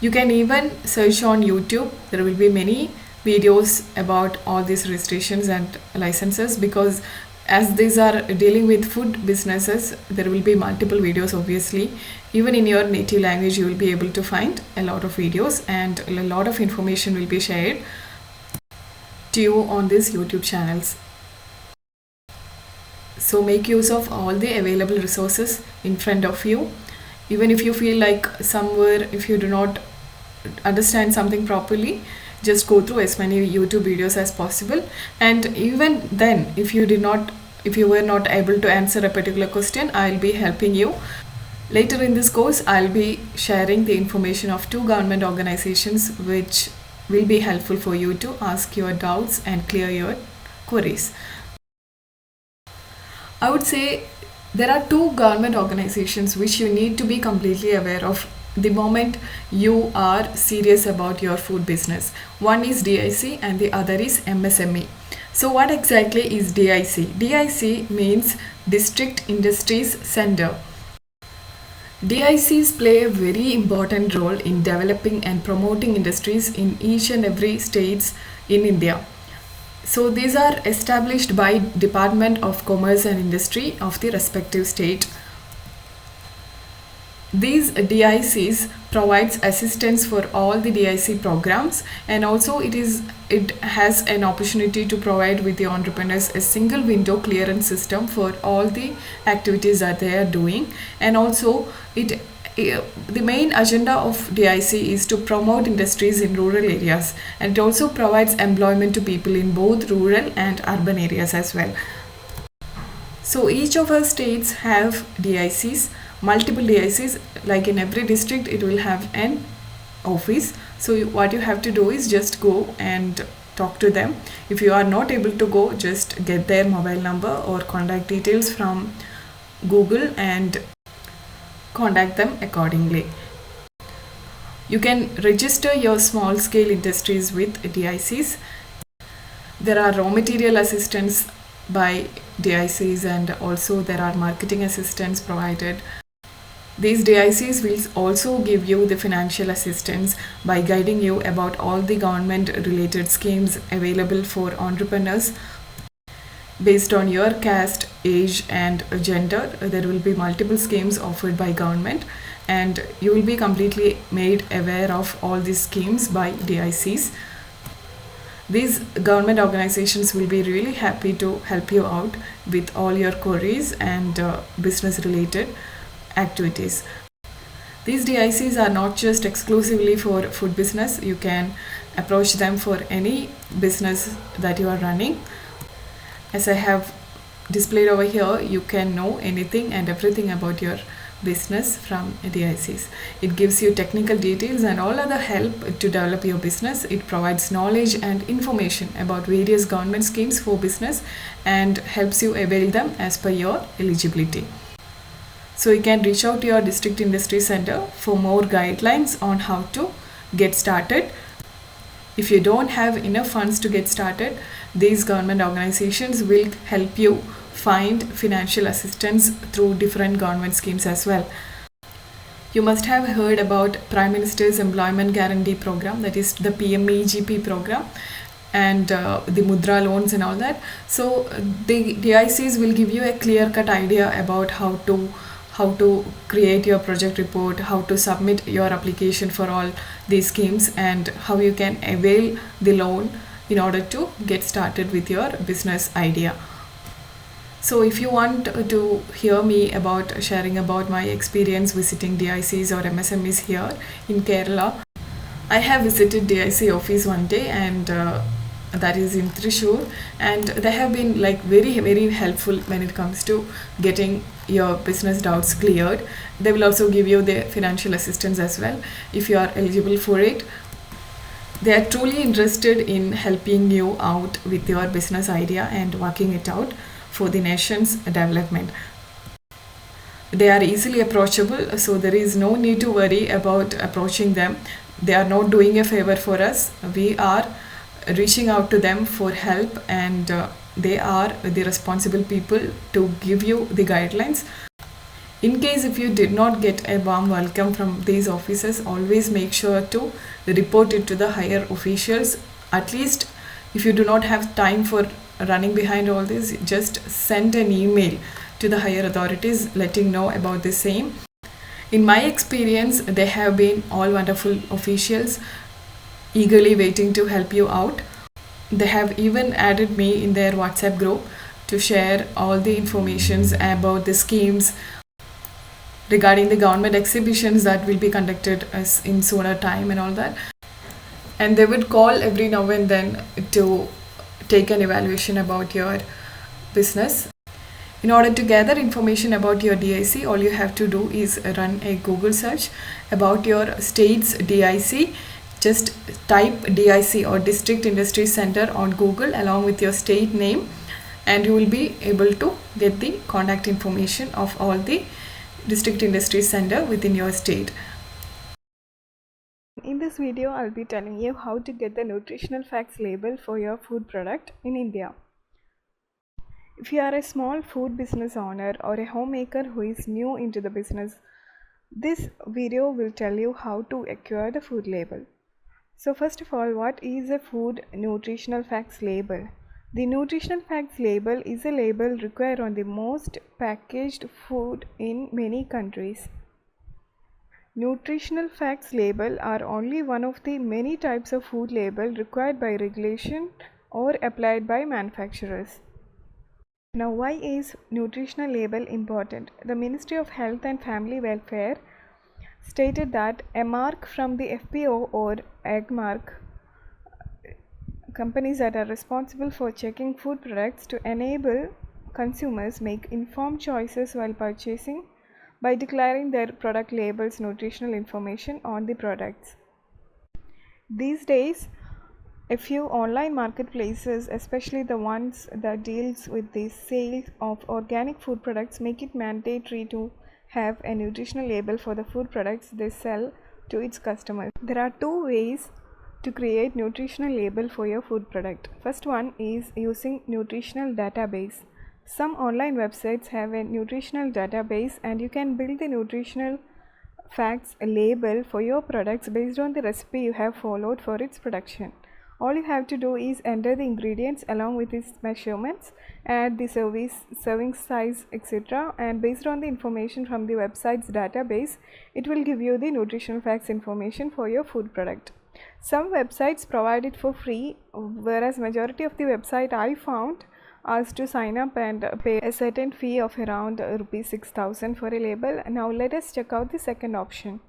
You can even search on YouTube. There will be many videos about all these registrations and licenses, because as these are dealing with food businesses, there will be multiple videos. Obviously, even in your native language, you will be able to find a lot of videos, and a lot of information will be shared to you on these YouTube channels. So make use of all the available resources in front of you. Even if you feel like somewhere, if you do not understand something properly, just go through as many YouTube videos as possible. And even then, if you were not able to answer a particular question, I'll be helping you. Later in this course, I'll be sharing the information of 2 government organizations which will be helpful for you to ask your doubts and clear your queries. I would say there are 2 government organizations which you need to be completely aware of the moment you are serious about your food business. One is DIC and the other is MSME. So what exactly is DIC? DIC means District Industries Center. DICs play a very important role in developing and promoting industries in each and every states in India. So these are established by Department of Commerce and Industry of the respective state. These DICs provides assistance for all the DIC programs, and also it has an opportunity to provide with the entrepreneurs a single window clearance system for all the activities that they are doing. And also the main agenda of DIC is to promote industries in rural areas, and it also provides employment to people in both rural and urban areas as well. So each of our states have DICs, multiple DICs, like in every district it will have an office. So what you have to do is just go and talk to them. If you are not able to go, just get their mobile number or contact details from Google and contact them accordingly. You can register your small scale industries with DICs. There are raw material assistance by DICs, and also there are marketing assistance provided. These DICs will also give you the financial assistance by guiding you about all the government related schemes available for entrepreneurs based on your caste, age and gender. There will be multiple schemes offered by government, and you will be completely made aware of all these schemes by DICs. These government organizations will be really happy to help you out with all your queries and business related activities. These DICs are not just exclusively for food business. You can approach them for any business that you are running. As I have displayed over here, you can know anything and everything about your business from DICs. It gives you technical details and all other help to develop your business. It provides knowledge and information about various government schemes for business and helps you avail them as per your eligibility. So you can reach out to your district industry center for more guidelines on how to get started. If you don't have enough funds to get started, these government organizations will help you find financial assistance through different government schemes as well. You must have heard about Prime Minister's Employment Guarantee Program, that is the PMEGP program, and the Mudra loans and all that. So the DICs will give you a clear-cut idea about how to create your project report, how to submit your application for all these schemes, and how you can avail the loan in order to get started with your business idea. So if you want to hear me about sharing about my experience visiting DICs or MSMEs here in Kerala, I have visited DIC office one day, and that is in Thrissur, and they have been like very helpful when it comes to getting your business doubts cleared. They will also give you the financial assistance as well if you are eligible for it. They are truly interested in helping you out with your business idea and working it out for the nation's development. They are easily approachable, so there is no need to worry about approaching them. They are not doing a favor for us. We are reaching out to them for help, and they are the responsible people to give you the guidelines. In case if you did not get a warm welcome from these officers, always make sure to report it to the higher officials. At least if you do not have time for running behind all this, just send an email to the higher authorities letting know about the same. In my experience, they have been all wonderful officials eagerly waiting to help you out. They have even added me in their WhatsApp group to share all the informations about the schemes regarding the government exhibitions that will be conducted as in sooner time and all that. And they would call every now and then to take an evaluation about your business. In order to gather information about your DIC, all you have to do is run a Google search about your state's DIC. Just type DIC or District Industry Center on Google along with your state name, and you will be able to get the contact information of all the District Industry Center within your state. In this video, I'll be telling you how to get the nutritional facts label for your food product in India. If you are a small food business owner or a homemaker who is new into the business, this video will tell you how to acquire the food label. So first of all, what is a food nutritional facts label? The nutritional facts label is a label required on the most packaged food in many countries. Nutritional facts label are only one of the many types of food label required by regulation or applied by manufacturers. Now, why is nutritional label important? The Ministry of Health and Family Welfare stated that a mark from the FPO or egg mark, companies that are responsible for checking food products to enable consumers make informed choices while purchasing by declaring their product labels nutritional information on the products. These days, a few online marketplaces, especially the ones that deals with the sale of organic food products, make it mandatory to have a nutritional label for the food products they sell to its customers. There are two ways to create nutritional label for your food product. First one is using nutritional database. Some online websites have a nutritional database, and you can build the nutritional facts label for your products based on the recipe you have followed for its production. All you have to do is enter the ingredients along with its measurements, add the serving size, etc., and based on the information from the website's database, it will give you the nutritional facts information for your food product. Some websites provide it for free, whereas majority of the website I found asked to sign up and pay a certain fee of around rupees 6,000 for a label. Now let us check out the second option.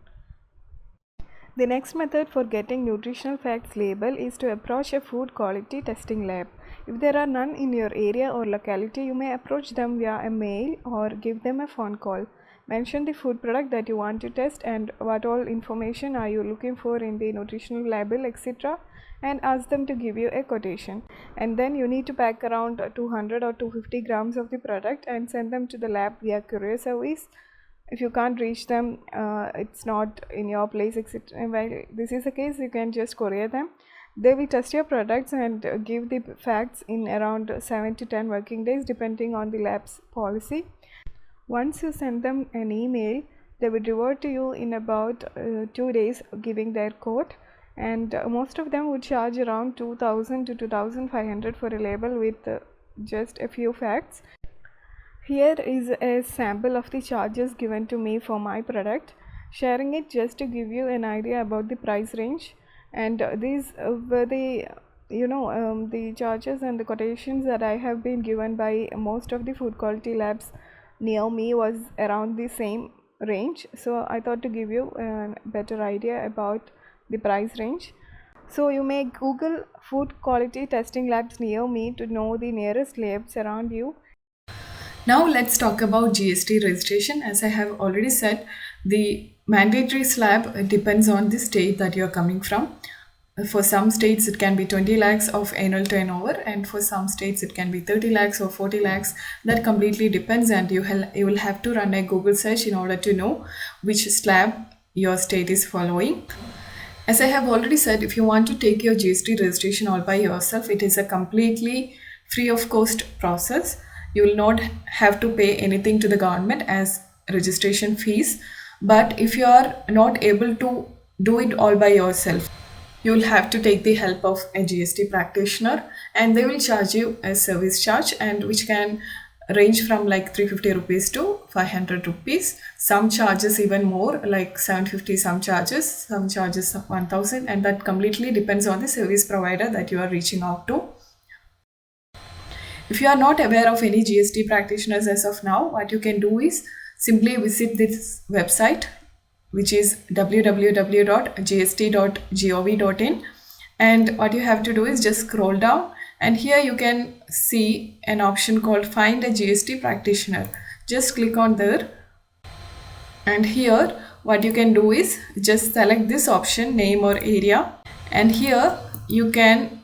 The next method for getting nutritional facts label is to approach a food quality testing lab. If there are none in your area or locality, you may approach them via a mail or give them a phone call. Mention the food product that you want to test and what all information are you looking for in the nutritional label, etc., and ask them to give you a quotation. And then you need to pack around 200 or 250 grams of the product and send them to the lab via courier service. If you can't reach them, it's not in your place, etc. Well, this is the case, you can just courier them. They will test your products and give the facts in around 7 to 10 working days depending on the lab's policy. Once you send them an email, they will revert to you in about 2 days giving their quote, and most of them would charge around 2,000 to 2,500 for a label with just a few facts. Here is a sample of the charges given to me for my product, sharing it just to give you an idea about the price range. And these were the the charges and the quotations that I have been given by most of the food quality labs near me was around the same range. So I thought to give you a better idea about the price range. So you may Google food quality testing labs near me to know the nearest labs around you. Now let's talk about GST registration. As I have already said, the mandatory slab depends on the state that you are coming from. For some states it can be 20 lakhs of annual turnover, and for some states it can be 30 lakhs or 40 lakhs. That completely depends, and you will have to run a Google search in order to know which slab your state is following. As I have already said, if you want to take your GST registration all by yourself, it is a completely free of cost process. You will not have to pay anything to the government as registration fees. But if you are not able to do it all by yourself, you will have to take the help of a GST practitioner, and they will charge you a service charge, and which can range from like 350 rupees to 500 rupees. Some charges even more, like 750, some charges 1000, and that completely depends on the service provider that you are reaching out to. If you are not aware of any GST practitioners as of now, what you can do is simply visit this website, which is www.gst.gov.in, and what you have to do is just scroll down, and here you can see an option called Find a GST Practitioner. Just click on there, and here what you can do is just select this option, name or area, and here you can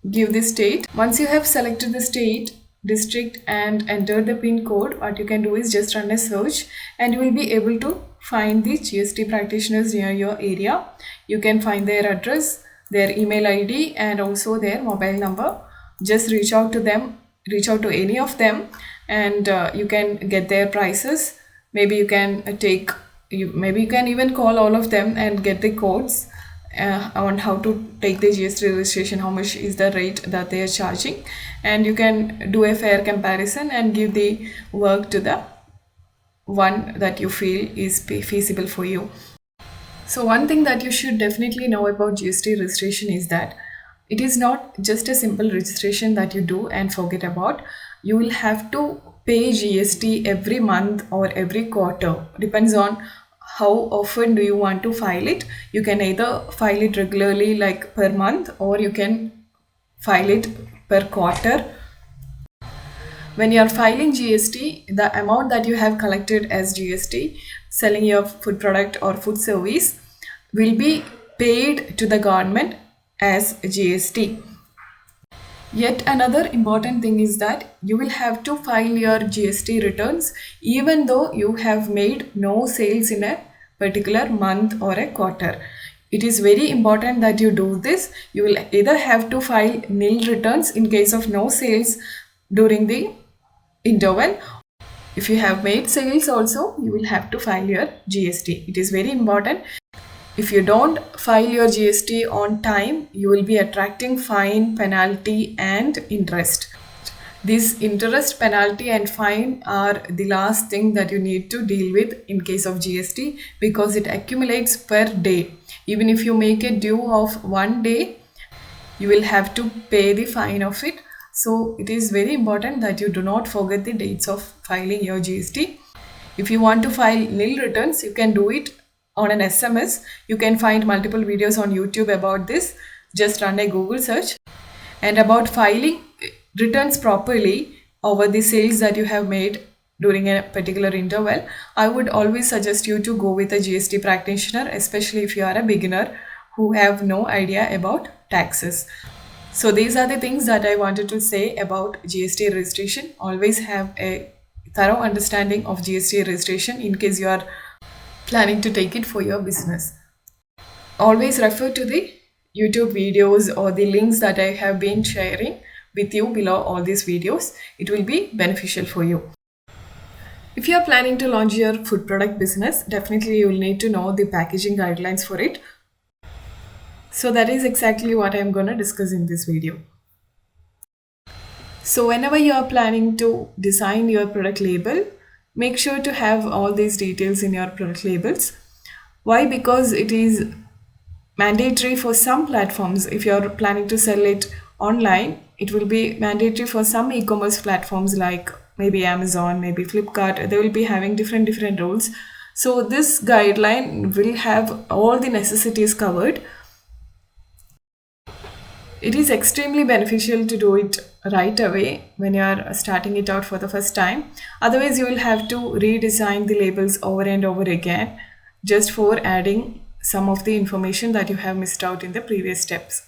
give the state. Once you have selected the state, district, and enter the pin code, what you can do is just run a search, and you will be able to find the GST practitioners near your area. You can find their address, their email ID, and also their mobile number. Just reach out to them, reach out to any of them, and you can get their prices. Maybe you can maybe you can even call all of them and get the codes on how to take the GST registration, how much is the rate that they are charging, and you can do a fair comparison and give the work to the one that you feel is feasible for you. So one thing that you should definitely know about GST registration is that it is not just a simple registration that you do and forget about. You will have to pay GST every month or every quarter. Depends on how often do you want to file it. You can either file it regularly, like per month, or you can file it per quarter. When you are filing GST, the amount that you have collected as GST selling your food product or food service will be paid to the government as GST. Yet another important thing is that you will have to file your GST returns even though you have made no sales in a particular month or a quarter. It is very important that you do this. You will either have to file nil returns in case of no sales during the interval. If you have made sales also, you will have to file your GST. It is very important. If you don't file your GST on time, you will be attracting fine, penalty, and interest. This interest, penalty, and fine are the last thing that you need to deal with in case of GST, because it accumulates per day. Even if you make a due of 1 day, you will have to pay the fine of it. So it is very important that you do not forget the dates of filing your GST. If you want to file nil returns, you can do it on an SMS. You can find multiple videos on YouTube about this. Just run a Google search. And about filing returns properly over the sales that you have made during a particular interval, I would always suggest you to go with a GST practitioner, especially if you are a beginner who have no idea about taxes. So these are the things that I wanted to say about GST registration. Always have a thorough understanding of GST registration in case you are planning to take it for your business. Always refer to the YouTube videos or the links that I have been sharing with you below all these videos. It will be beneficial for you. If you are planning to launch your food product business, definitely you will need to know the packaging guidelines for it. So that is exactly what I am going to discuss in this video. So whenever you are planning to design your product label, make sure to have all these details in your product labels. Why? Because it is mandatory for some platforms. If you are planning to sell it online, it will be mandatory for some e-commerce platforms like maybe Amazon, maybe Flipkart. They will be having different rules. So this guideline will have all the necessities covered. It is extremely beneficial to do it right away when you are starting it out for the first time. Otherwise, you will have to redesign the labels over and over again just for adding some of the information that you have missed out in the previous steps.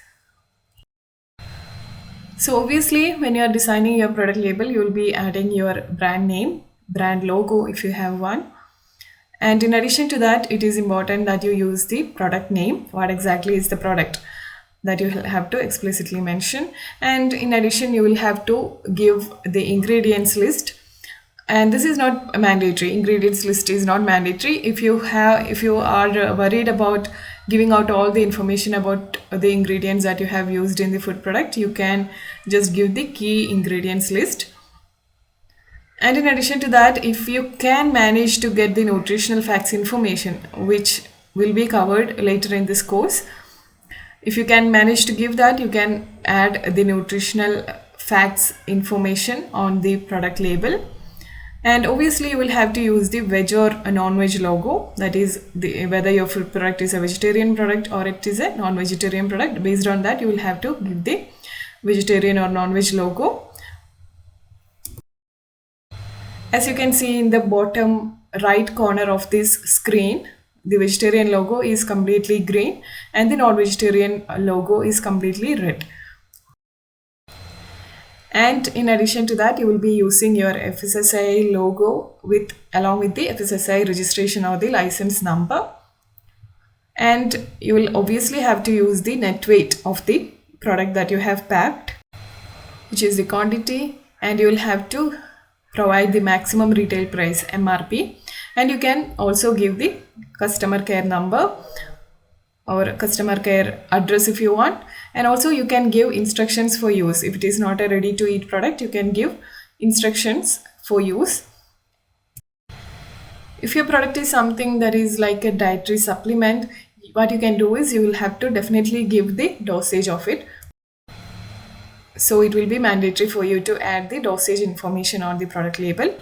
So obviously, when you are designing your product label, you will be adding your brand name, brand logo if you have one. And in addition to that, it is important that you use the product name. What exactly is the product that you have to explicitly mention. And in addition, you will have to give the ingredients list. And this is not mandatory. Ingredients list is not mandatory. If you are worried about giving out all the information about the ingredients that you have used in the food product, you can just give the key ingredients list. And in addition to that, if you can manage to get the nutritional facts information, which will be covered later in this course, if you can manage to give that, you can add the nutritional facts information on the product label. And obviously, you will have to use the veg or a non-veg logo. That is, whether your food product is a vegetarian product or it is a non-vegetarian product. Based on that, you will have to give the vegetarian or non-veg logo. As you can see in the bottom right corner of this screen, the vegetarian logo is completely green and the non-vegetarian logo is completely red. And in addition to that, you will be using your FSSAI logo along with the FSSAI registration or the license number. And you will obviously have to use the net weight of the product that you have packed, which is the quantity, and you will have to provide the maximum retail price MRP. And you can also give the customer care number or customer care address if you want. And also you can give instructions for use. If it is not a ready to eat product, you can give instructions for use. If your product is something that is like a dietary supplement, what you can do is you will have to definitely give the dosage of it. So it will be mandatory for you to add the dosage information on the product label.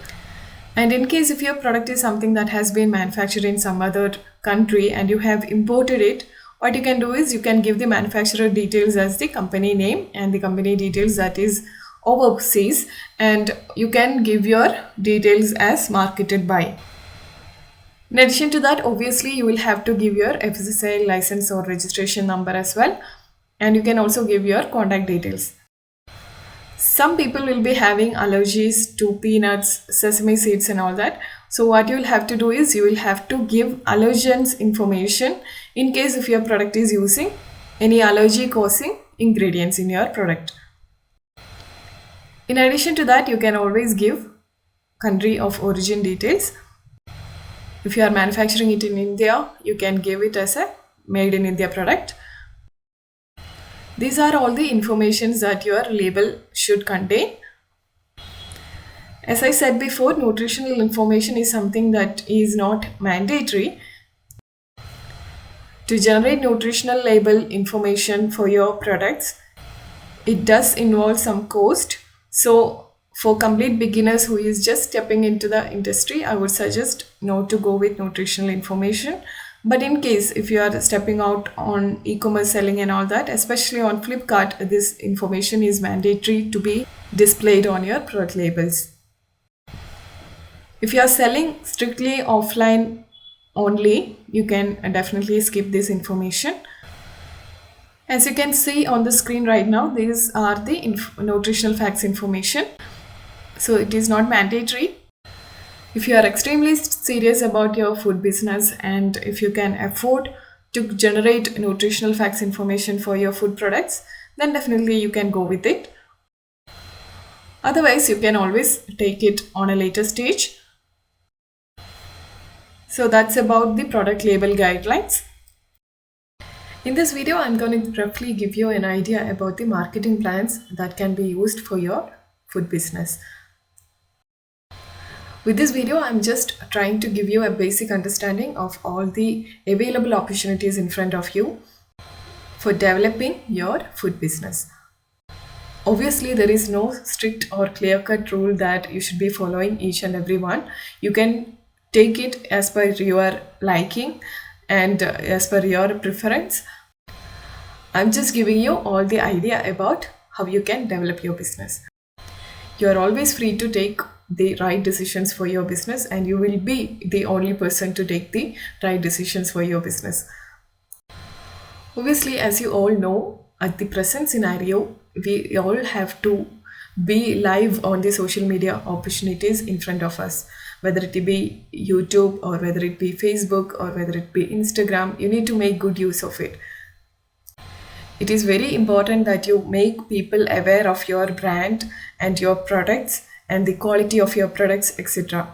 And in case if your product is something that has been manufactured in some other country and you have imported it, what you can do is you can give the manufacturer details as the company name and the company details that is overseas, and you can give your details as marketed by. In addition to that, obviously you will have to give your FSSAI license or registration number as well, and you can also give your contact details. Some people will be having allergies to peanuts, sesame seeds and all that. So what you will have to do is you will have to give allergens information in case if your product is using any allergy causing ingredients in your product. In addition to that, you can always give country of origin details. If you are manufacturing it in India, you can give it as a made in India product. These are all the informations that your label should contain. As I said before, nutritional information is something that is not mandatory. To generate nutritional label information for your products, it does involve some cost. So for complete beginners who is just stepping into the industry, I would suggest not to go with nutritional information. But in case if you are stepping out on e-commerce selling and all that, especially on Flipkart, this information is mandatory to be displayed on your product labels. If you are selling strictly offline only, you can definitely skip this information. As you can see on the screen right now, these are the nutritional facts information. So it is not mandatory. If you are extremely serious about your food business and if you can afford to generate nutritional facts information for your food products, then definitely you can go with it. Otherwise, you can always take it on a later stage. So that's about the product label guidelines. In this video, I'm going to roughly give you an idea about the marketing plans that can be used for your food business. With this video, I'm just trying to give you a basic understanding of all the available opportunities in front of you for developing your food business. Obviously, there is no strict or clear-cut rule that you should be following each and every one. You can take it as per your liking and as per your preference. I'm just giving you all the idea about how you can develop your business. You are always free to take the right decisions for your business, and you will be the only person to take the right decisions for your business. Obviously, as you all know, at the present scenario, we all have to be live on the social media opportunities in front of us. Whether it be YouTube or whether it be Facebook or whether it be Instagram, you need to make good use of it. It is very important that you make people aware of your brand and your products and the quality of your products, etc.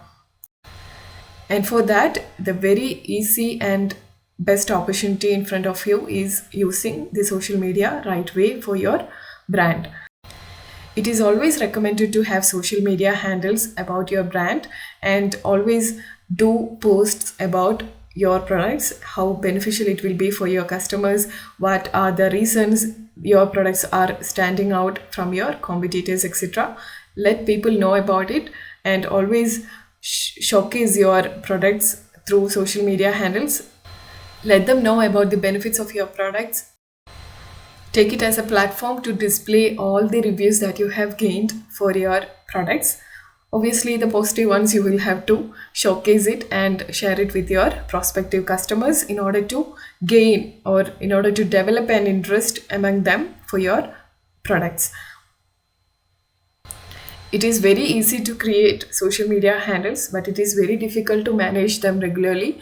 And for that, the very easy and best opportunity in front of you is using the social media right way for your brand. It is always recommended to have social media handles about your brand and always do posts about your products, how beneficial it will be for your customers, what are the reasons your products are standing out from your competitors, etc. Let people know about it and always showcase your products through social media handles. Let them know about the benefits of your products. Take it as a platform to display all the reviews that you have gained for your products. Obviously, the positive ones you will have to showcase it and share it with your prospective customers in order to gain or in order to develop an interest among them for your products. It is very easy to create social media handles, but it is very difficult to manage them regularly.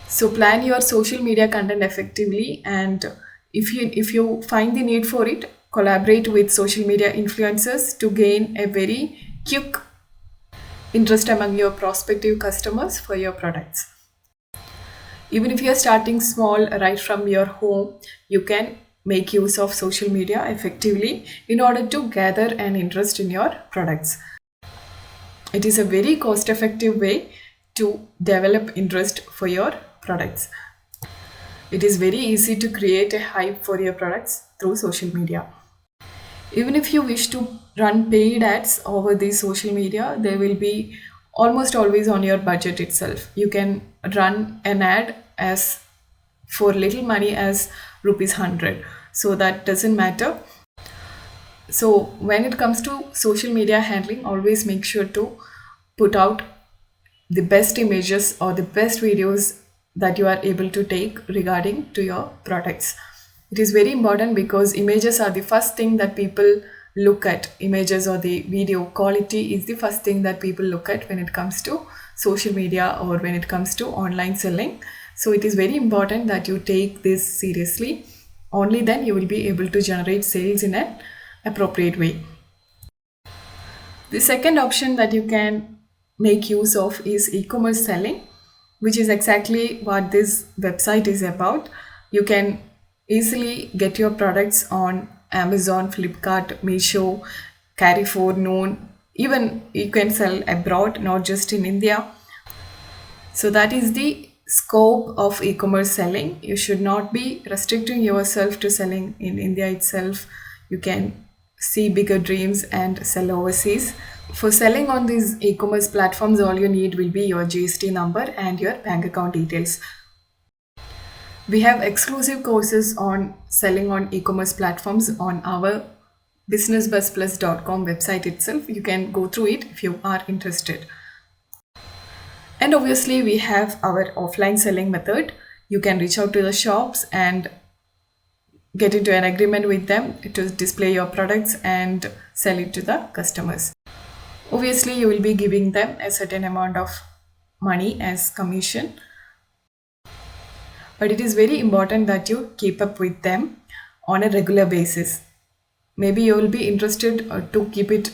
So plan your social media content effectively, and if you find the need for it, collaborate with social media influencers to gain a very quick interest among your prospective customers for your products. Even if you are starting small right from your home, you can make use of social media effectively in order to gather an interest in your products. It is a very cost-effective way to develop interest for your products. It is very easy to create a hype for your products through social media. Even if you wish to run paid ads over the social media, they will be almost always on your budget itself. You can run an ad as for little money as rupees 100. So that doesn't matter. So when it comes to social media handling, always make sure to put out the best images or the best videos that you are able to take regarding to your products. It is very important because images are the first thing that people look at. Images or the video quality is the first thing that people look at when it comes to social media or when it comes to online selling. So it is very important that you take this seriously. Only then you will be able to generate sales in an appropriate way. The second option that you can make use of is e-commerce selling, which is exactly what this website is about. You can easily get your products on Amazon, Flipkart, Meesho, Carrefour, Noon. Even you can sell abroad, not just in India. So that is the scope of e-commerce selling. You should not be restricting yourself to selling in India itself. You can see bigger dreams and sell overseas. For selling on these e-commerce platforms, all you need will be your GST number and your bank account details. We have exclusive courses on selling on e-commerce platforms on our businessbuzzplus.com website itself. You can go through it if you are interested. And obviously, we have our offline selling method. You can reach out to the shops and get into an agreement with them to display your products and sell it to the customers. Obviously, you will be giving them a certain amount of money as commission. But it is very important that you keep up with them on a regular basis. Maybe you will be interested to keep it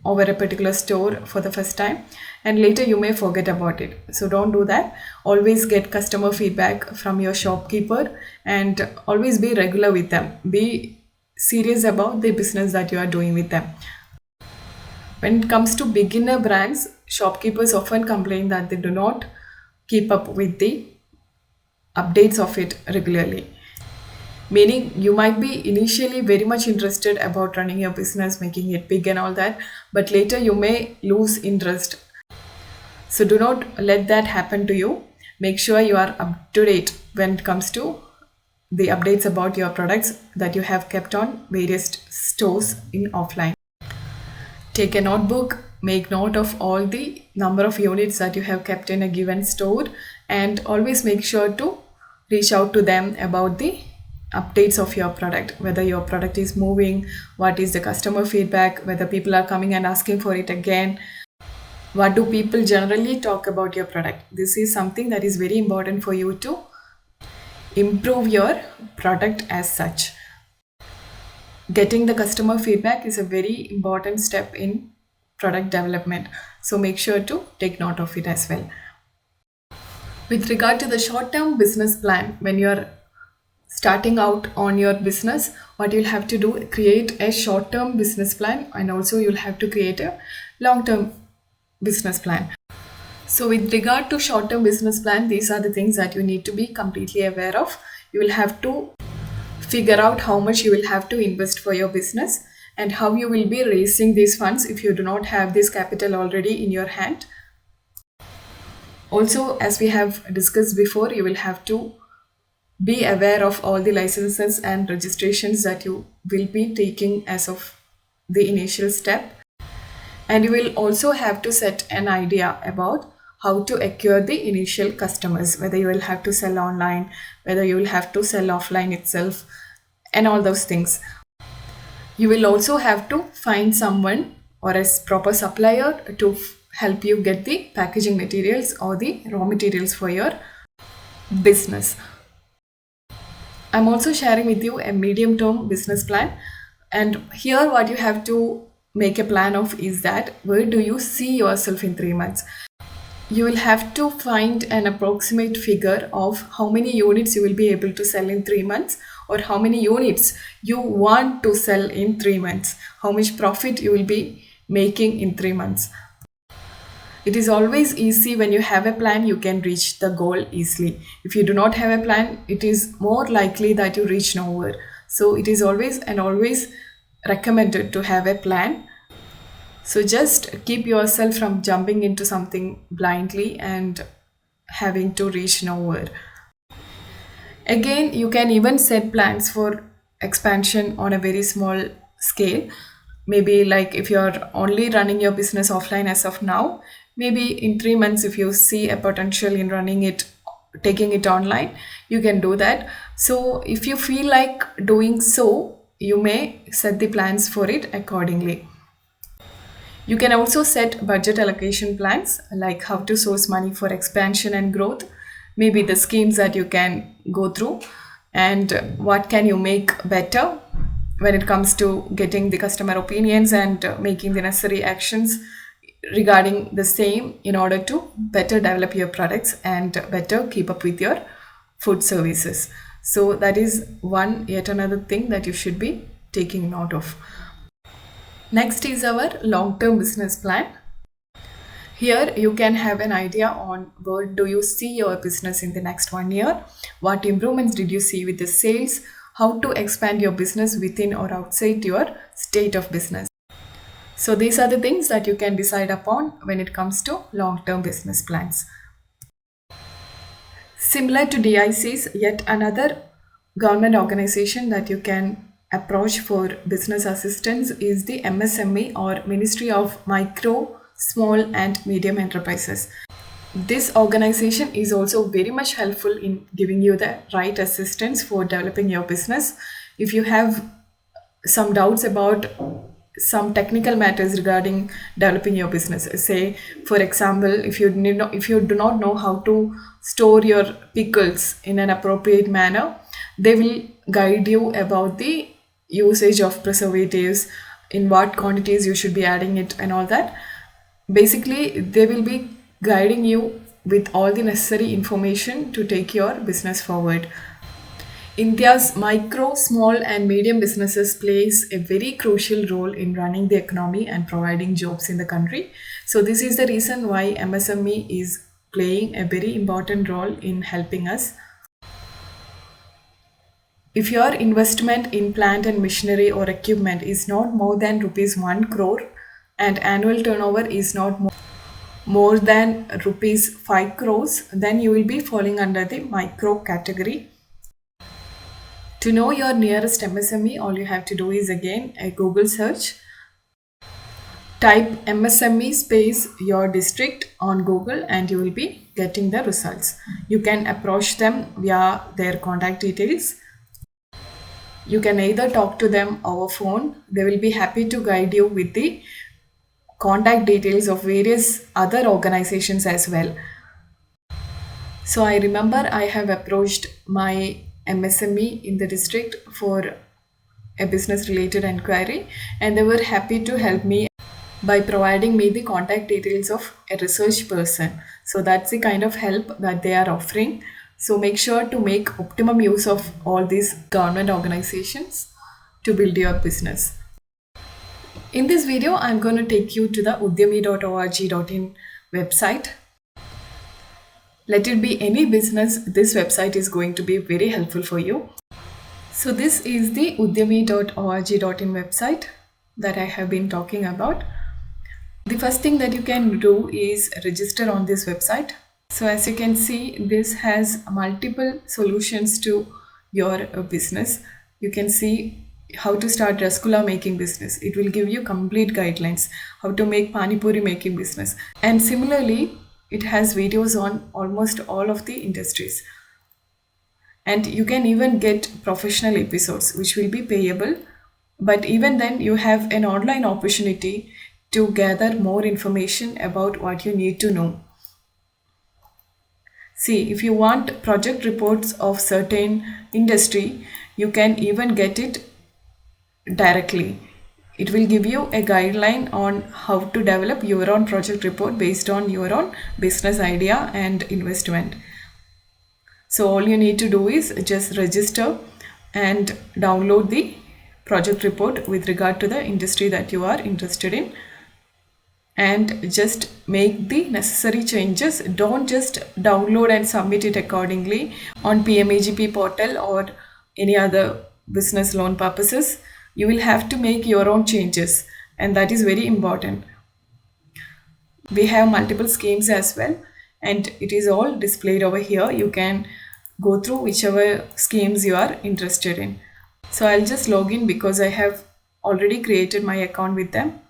over a particular store for the first time, and later you may forget about it. So don't do that. Always get customer feedback from your shopkeeper and always be regular with them. Be serious about the business that you are doing with them. When it comes to beginner brands, shopkeepers often complain that they do not keep up with the updates of it regularly. Meaning you might be initially very much interested about running your business, making it big and all that, but later you may lose interest. So do not let that happen to you. Make sure you are up to date when it comes to the updates about your products that you have kept on various stores in offline. Take a notebook, make note of all the number of units that you have kept in a given store, and always make sure to reach out to them about the updates of your product, whether your product is moving, what is the customer feedback, whether people are coming and asking for it again, what do people generally talk about your product. This is something that is very important for you to improve your product as such. Getting the customer feedback is a very important step in product development, so make sure to take note of it as well. With regard to the short-term business plan, when you are starting out on your business, what you'll have to do, create a short-term business plan, and also you'll have to create a long-term business plan. So with regard to short-term business plan, these are the things that you need to be completely aware of. You will have to figure out how much you will have to invest for your business and how you will be raising these funds if you do not have this capital already in your hand. Also, as we have discussed before, you will have to be aware of all the licenses and registrations that you will be taking as of the initial step. And you will also have to set an idea about how to acquire the initial customers, whether you will have to sell online, whether you will have to sell offline itself, and all those things. You will also have to find someone or a proper supplier to help you get the packaging materials or the raw materials for your business. I'm also sharing with you a medium-term business plan, and here what you have to make a plan of is that where do you see yourself in 3 months. You will have to find an approximate figure of how many units you will be able to sell in 3 months, or how many units you want to sell in 3 months, how much profit you will be making in 3 months. It is always easy when you have a plan, you can reach the goal easily. If you do not have a plan, it is more likely that you reach nowhere. So it is always recommended to have a plan. So just keep yourself from jumping into something blindly and having to reach nowhere. Again, you can even set plans for expansion on a very small scale. Maybe like if you're only running your business offline as of now, maybe in 3 months, if you see a potential in running it, taking it online, you can do that. So if you feel like doing so, you may set the plans for it accordingly. You can also set budget allocation plans, like how to source money for expansion and growth, maybe the schemes that you can go through, and what can you make better when it comes to getting the customer opinions and making the necessary actions regarding the same in order to better develop your products and better keep up with your food services. So that is yet another thing that you should be taking note of. Next is our long-term business plan. Here you can have an idea on where do you see your business in the next 1 year, what improvements did you see with the sales, how to expand your business within or outside your state of business. So these are the things that you can decide upon when it comes to long-term business plans. Similar to DICs, yet another government organization that you can approach for business assistance is the MSME, or Ministry of Micro, Small and Medium Enterprises. This organization is also very much helpful in giving you the right assistance for developing your business. If you have some doubts about some technical matters regarding developing your business, say for example, if you do not know how to store your pickles in an appropriate manner, they will guide you about the usage of preservatives, in what quantities you should be adding it and all that. Basically, they will be guiding you with all the necessary information to take your business forward. India's micro, small and medium businesses plays a very crucial role in running the economy and providing jobs in the country. So this is the reason why MSME is playing a very important role in helping us. If your investment in plant and machinery or equipment is not more than rupees 1 crore and annual turnover is not more than rupees 5 crores, then you will be falling under the micro category. To know your nearest MSME, all you have to do is again a Google search. Type MSME space your district on Google and you will be getting the results. You can approach them via their contact details. You can either talk to them over phone. They will be happy to guide you with the contact details of various other organizations as well. So I remember I have approached my MSME in the district for a business related inquiry, and they were happy to help me by providing me the contact details of a research person. So that's the kind of help that they are offering. So make sure to make optimum use of all these government organizations to build your business. In this video, I'm going to take you to the udyami.org.in website. Let it be any business, this website is going to be very helpful for you. So this is the udyami.org.in website that I have been talking about. The first thing that you can do is register on this website. So as you can see, this has multiple solutions to your business. You can see how to start rasgulla making business. It will give you complete guidelines, how to make pani puri making business. And similarly, it has videos on almost all of the industries. And you can even get professional episodes, which will be payable. But even then, you have an online opportunity to gather more information about what you need to know. See, if you want project reports of certain industry, you can even get it directly. It will give you a guideline on how to develop your own project report based on your own business idea and investment. So all you need to do is just register and download the project report with regard to the industry that you are interested in, and just make the necessary changes. Don't just download and submit it accordingly on PMEGP portal or any other business loan purposes. You will have to make your own changes, and that is very important. We have multiple schemes as well, and it is all displayed over here. You can go through whichever schemes you are interested in. So I'll just log in because I have already created my account with them.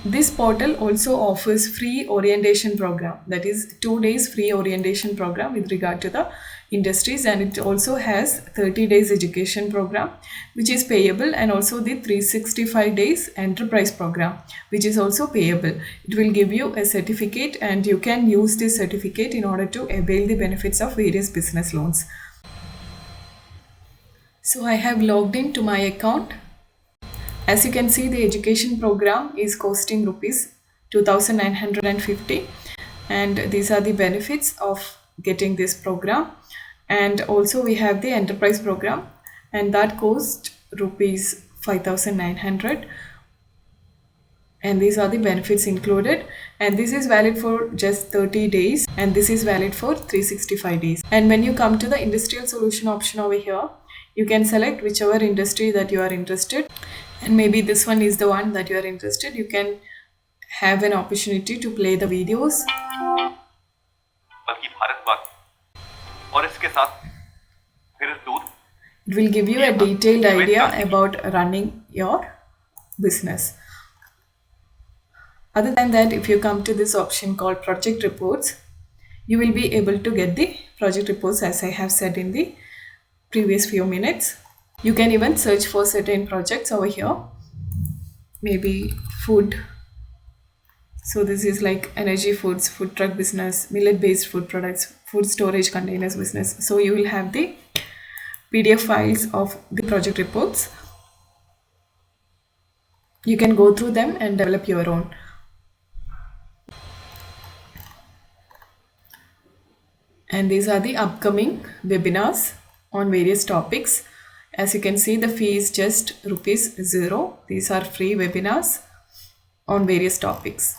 This portal also offers free orientation program, that is 2 days free orientation program with regard to the industries, and it also has 30 days education program which is payable, and also the 365 days enterprise program which is also payable. It will give you a certificate and you can use this certificate in order to avail the benefits of various business loans. So I have logged into my account. As you can see, the education program is costing rupees 2,950, and these are the benefits of getting this program. And also we have the enterprise program, and that costs rupees 5,900, and these are the benefits included, and this is valid for just 30 days and this is valid for 365 days. And when you come to the industrial solution option over here, you can select whichever industry that you are interested, and maybe this one is the one that you are interested. You can have an opportunity to play the videos. It will give you a detailed idea about running your business. Other than that, if you come to this option called project reports, you will be able to get the project reports as I have said in the previous few minutes. You can even search for certain projects over here, maybe food. So this is like energy foods, food truck business, millet based food products, food storage containers business. So you will have the PDF files of the project reports. You can go through them and develop your own. And these are the upcoming webinars on various topics. As you can see, the fee is just rupees 0. These are free webinars on various topics.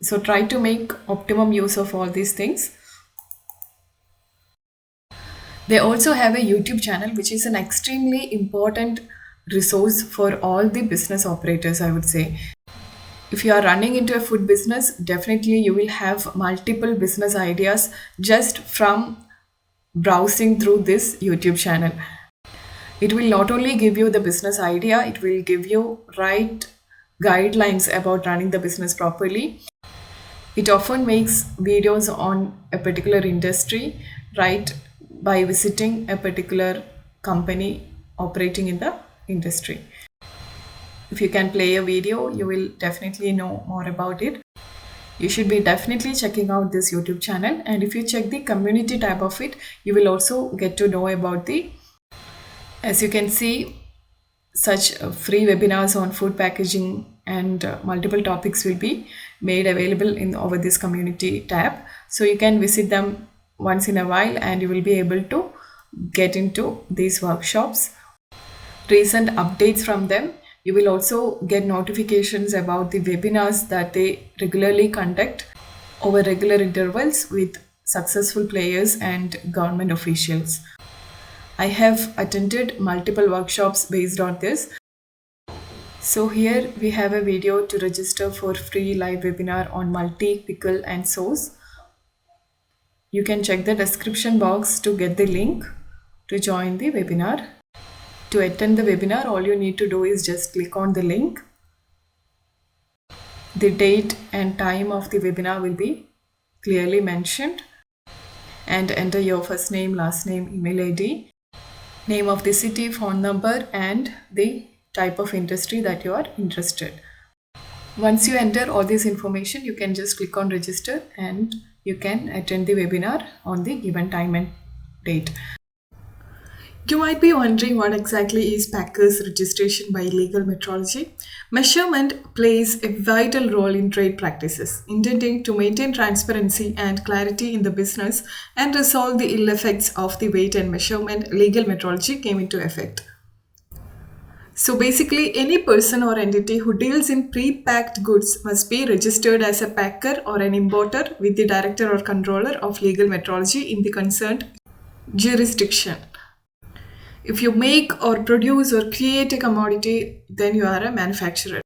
So try to make optimum use of all these things. They also have a YouTube channel, which is an extremely important resource for all the business operators, I would say. If you are running into a food business, definitely you will have multiple business ideas just from browsing through this YouTube channel. It will not only give you the business idea, it will give you right guidelines about running the business properly. It often makes videos on a particular industry, right, by visiting a particular company operating in the industry. If you can play a video, you will definitely know more about it. You should be definitely checking out this YouTube channel, and if you check the community tab of it, you will also get to know about as you can see, such free webinars on food packaging and multiple topics will be made available in over this community tab. So you can visit them once in a while and you will be able to get into these workshops. Recent updates from them. You will also get notifications about the webinars that they regularly conduct over regular intervals with successful players and government officials. I have attended multiple workshops based on this. So here we have a video to register for free live webinar on multi, pickle and sauce. You can check the description box to get the link to join the webinar. To attend the webinar, all you need to do is just click on the link. The date and time of the webinar will be clearly mentioned, and enter your first name, last name, email ID, name of the city, phone number, and the type of industry that you are interested. Once you enter all this information, you can just click on register and you can attend the webinar on the given time and date. You might be wondering what exactly is Packers registration by legal metrology. Measurement plays a vital role in trade practices, intending to maintain transparency and clarity in the business and resolve the ill effects of the weight and measurement legal metrology came into effect. So basically, any person or entity who deals in pre-packed goods must be registered as a packer or an importer with the director or controller of legal metrology in the concerned jurisdiction. If you make or produce or create a commodity, then you are a manufacturer.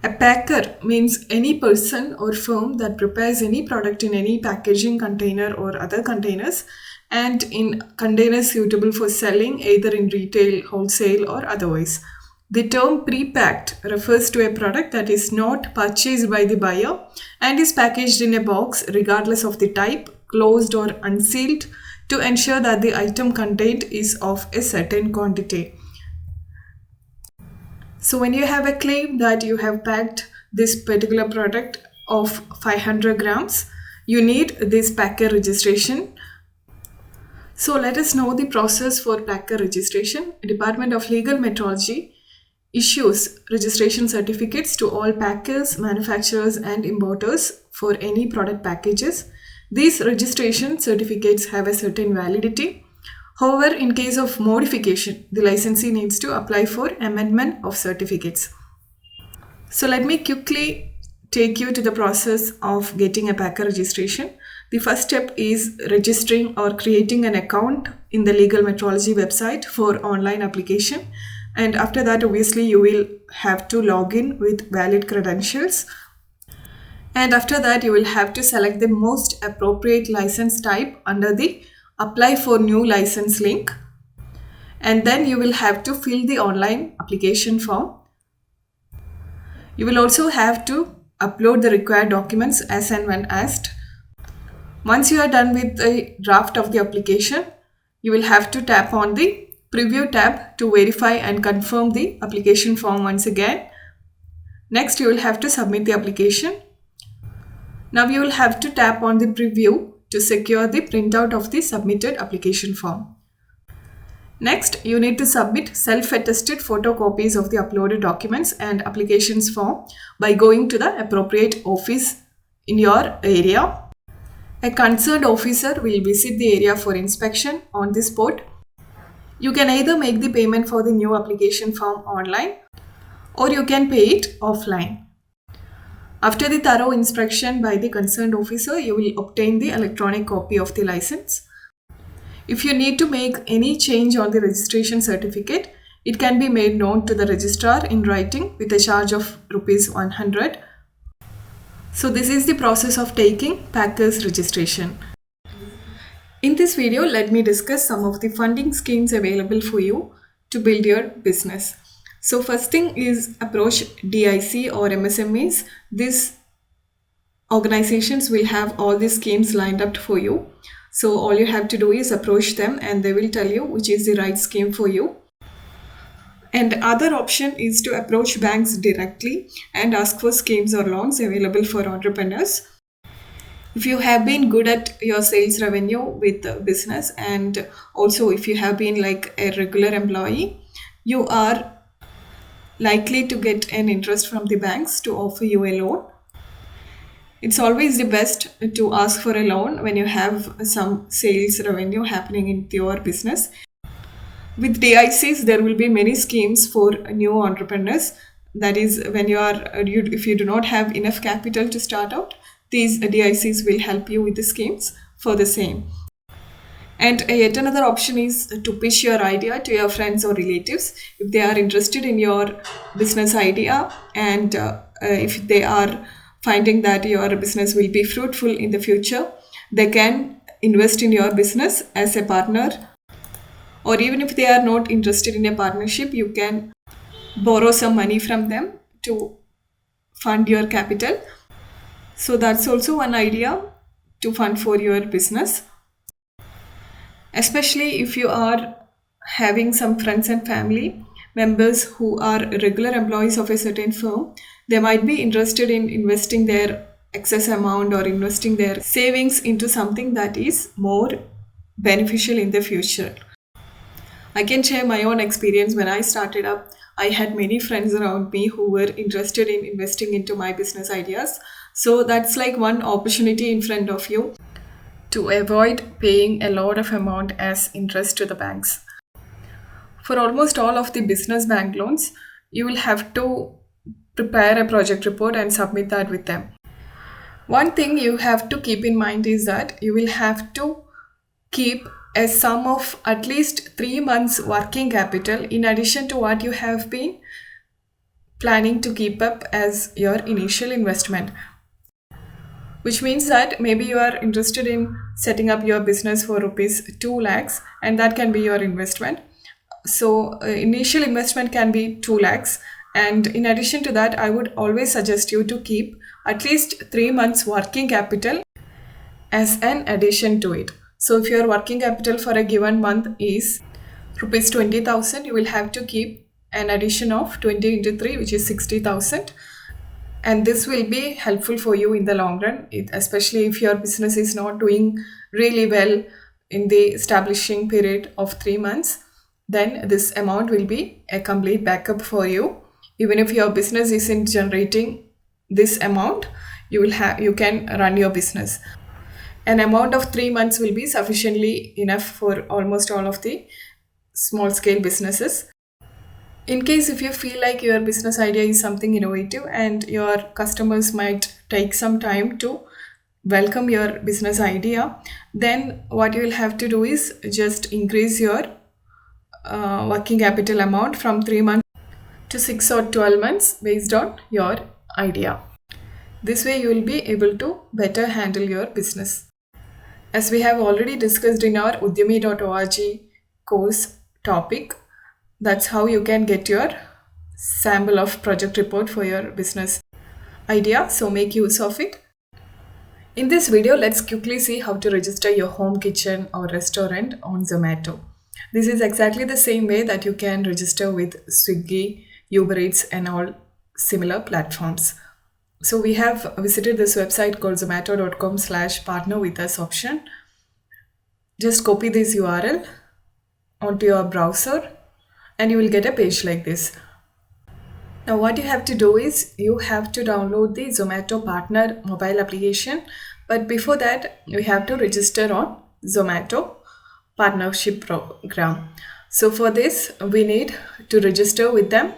A packer means any person or firm that prepares any product in any packaging container or other containers and in containers suitable for selling either in retail, wholesale or otherwise. The term pre-packed refers to a product that is not purchased by the buyer and is packaged in a box regardless of the type, closed or unsealed, to ensure that the item contained is of a certain quantity. So when you have a claim that you have packed this particular product of 500 grams, you need this packer registration. So let us know the process for packer registration. Department of Legal Metrology issues registration certificates to all packers, manufacturers and importers for any product packages. These registration certificates have a certain validity. However, in case of modification, the licensee needs to apply for amendment of certificates. So let me quickly take you to the process of getting a packer registration. The first step is registering or creating an account in the Legal Metrology website for online application. And after that, obviously, you will have to log in with valid credentials. And after that, you will have to select the most appropriate license type under the Apply for New License link. And then you will have to fill the online application form. You will also have to upload the required documents as and when asked. Once you are done with the draft of the application, you will have to tap on the Preview tab to verify and confirm the application form once again. Next, you will have to submit the application. Now you will have to tap on the preview to secure the printout of the submitted application form. Next, you need to submit self-attested photocopies of the uploaded documents and applications form by going to the appropriate office in your area. A concerned officer will visit the area for inspection on the spot. You can either make the payment for the new application form online or you can pay it offline. After the thorough inspection by the concerned officer, you will obtain the electronic copy of the license. If you need to make any change on the registration certificate, it can be made known to the registrar in writing with a charge of ₹100. So this is the process of taking Packers registration. In this video, let me discuss some of the funding schemes available for you to build your business. So first thing is approach DIC or MSMEs. These organizations will have all these schemes lined up for you. So all you have to do is approach them and they will tell you which is the right scheme for you. And other option is to approach banks directly and ask for schemes or loans available for entrepreneurs. If you have been good at your sales revenue with the business, and also if you have been like a regular employee, you are likely to get an interest from the banks to offer you a loan. It's always the best to ask for a loan when you have some sales revenue happening in your business. With DICs, there will be many schemes for new entrepreneurs. That is, when if you do not have enough capital to start out, these DICs will help you with the schemes for the same. And yet another option is to pitch your idea to your friends or relatives if they are interested in your business idea, and if they are finding that your business will be fruitful in the future, they can invest in your business as a partner. Or even if they are not interested in a partnership, you can borrow some money from them to fund your capital. So that's also one idea to fund for your business. Especially if you are having some friends and family members who are regular employees of a certain firm, they might be interested in investing their excess amount or investing their savings into something that is more beneficial in the future. I can share my own experience. When I started up, I had many friends around me who were interested in investing into my business ideas. So that's like one opportunity in front of you to avoid paying a lot of amount as interest to the banks. For almost all of the business bank loans, you will have to prepare a project report and submit that with them. One thing you have to keep in mind is that you will have to keep a sum of at least 3 months working capital in addition to what you have been planning to keep up as your initial investment. Which means that maybe you are interested in setting up your business for rupees 2 lakhs, and that can be your investment. So initial investment can be 2 lakhs, and in addition to that, I would always suggest you to keep at least 3 months working capital as an addition to it. So if your working capital for a given month is rupees 20,000, you will have to keep an addition of 20 into 3, which is 60,000. And this will be helpful for you in the long run, especially if your business is not doing really well in the establishing period of 3 months. Then this amount will be a complete backup for you. Even if your business isn't generating this amount, you can run your business. An amount of 3 months will be sufficiently enough for almost all of the small scale businesses. In case if you feel like your business idea is something innovative and your customers might take some time to welcome your business idea, then what you will have to do is just increase your working capital amount from 3 months to 6 or 12 months based on your idea. This way you will be able to better handle your business. As we have already discussed in our Udyami.org course topic, that's how you can get your sample of project report for your business idea. So make use of it. In this video, let's quickly see how to register your home kitchen or restaurant on Zomato. This is exactly the same way that you can register with Swiggy, Uber Eats and all similar platforms. So we have visited this website called zomato.com/partner with us option. Just copy this URL onto your browser and you will get a page like this. Now what you have to do is you have to download the Zomato Partner mobile application. But before that, you have to register on Zomato Partnership Program. So for this, we need to register with them.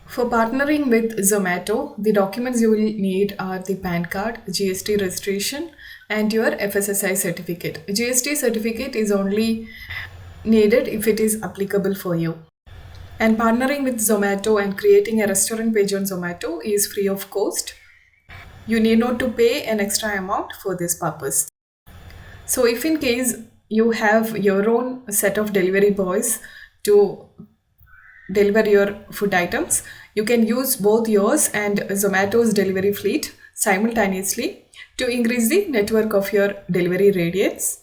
For partnering with Zomato, the documents you will need are the PAN card, GST registration and your FSSI certificate. GST certificate is only needed if it is applicable for you. And partnering with Zomato and creating a restaurant page on Zomato is free of cost. You need not to pay an extra amount for this purpose. So if in case you have your own set of delivery boys to deliver your food items, you can use both yours and Zomato's delivery fleet simultaneously to increase the network of your delivery radius,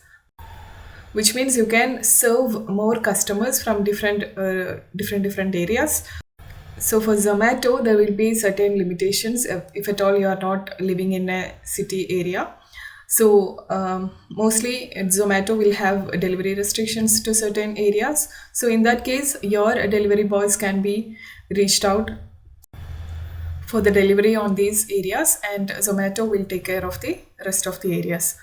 which means you can serve more customers from different areas. So for Zomato, there will be certain limitations if at all you are not living in a city area. So mostly Zomato will have delivery restrictions to certain areas. So in that case, your delivery boys can be reached out for the delivery on these areas, and Zomato will take care of the rest of the areas.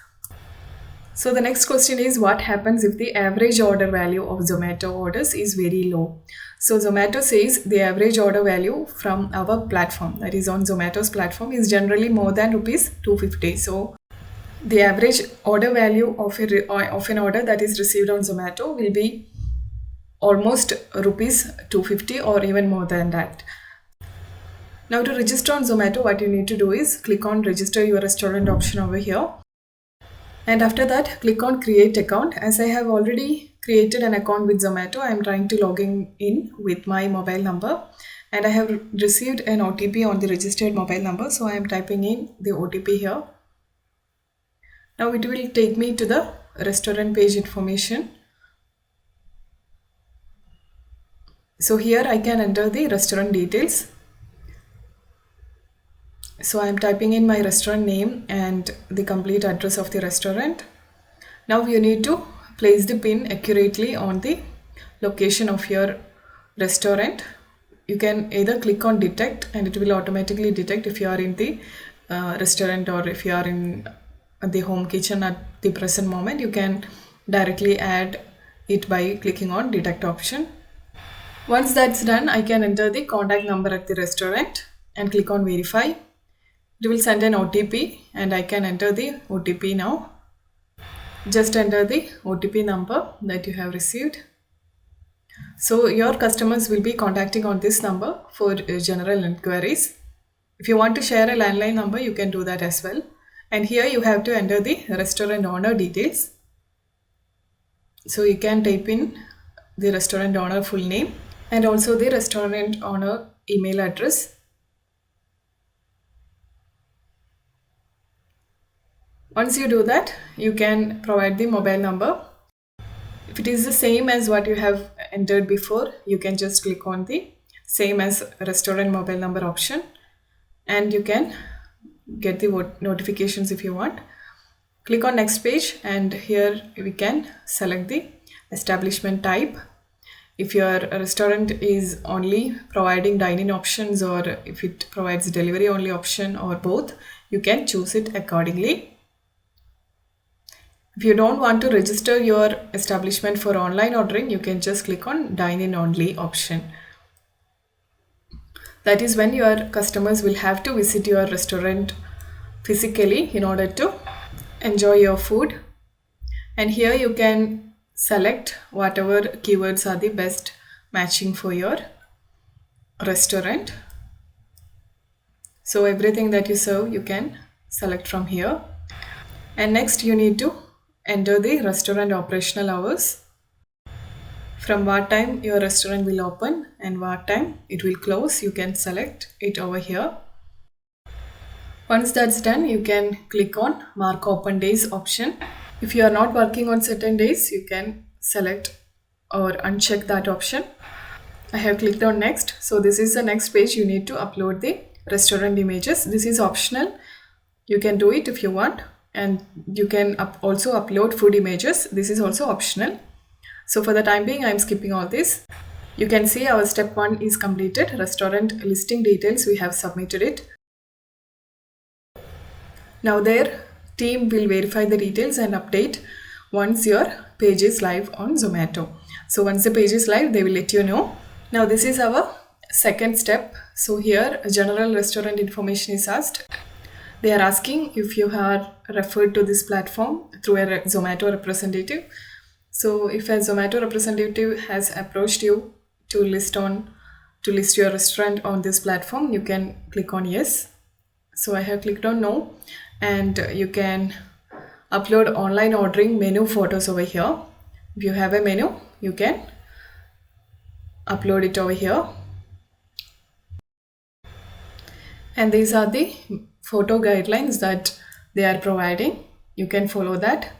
So the next question is, what happens if the average order value of Zomato orders is very low? So Zomato says the average order value from our platform, that is on Zomato's platform, is generally more than rupees 250. So the average order value of an order that is received on Zomato will be almost rupees 250 or even more than that. Now to register on Zomato, what you need to do is click on register your restaurant option over here. And after that, click on create account. As I have already created an account with Zomato, I am trying to log in with my mobile number, and I have received an OTP on the registered mobile number. So I am typing in the OTP here. Now it will take me to the restaurant page information. So here I can enter the restaurant details. So I am typing in my restaurant name and the complete address of the restaurant. Now you need to place the pin accurately on the location of your restaurant. You can either click on detect and it will automatically detect if you are in the restaurant, or if you are in the home kitchen at the present moment, you can directly add it by clicking on detect option. Once that's done, I can enter the contact number at the restaurant and click on verify. It will send an OTP and I can enter the OTP now. Just enter the OTP number that you have received. So your customers will be contacting on this number for general inquiries. If you want to share a landline number, you can do that as well. And here you have to enter the restaurant owner details. So you can type in the restaurant owner full name and also the restaurant owner email address. Once you do that, you can provide the mobile number. If it is the same as what you have entered before, you can just click on the same as restaurant mobile number option and you can get the notifications if you want. Click on next page and here we can select the establishment type. If your restaurant is only providing dine-in options, or if it provides delivery only option, or both, you can choose it accordingly. If you don't want to register your establishment for online ordering, you can just click on dine-in only option. That is when your customers will have to visit your restaurant physically in order to enjoy your food. And here you can select whatever keywords are the best matching for your restaurant. So everything that you serve, you can select from here. And next you need to enter the restaurant operational hours. From what time your restaurant will open and what time it will close, you can select it over here. Once that's done, you can click on mark open days option. If you are not working on certain days, you can select or uncheck that option. I have clicked on next. So this is the next page. You need to upload the restaurant images. This is optional. You can do it if you want, and you can also upload food images. This is also optional. So for the time being, I am skipping all this. You can see our step 1 is completed. Restaurant listing details, we have submitted it. Now their team will verify the details and update once your page is live on Zomato. So once the page is live, they will let you know. Now this is our second step. So here general restaurant information is asked. They are asking if you are referred to this platform through a Zomato representative. So if a Zomato representative has approached you to list your restaurant on this platform, you can click on yes. So I have clicked on no, and you can upload online ordering menu photos over here. If you have a menu, you can upload it over here. And these are the photo guidelines that they are providing. You can follow that.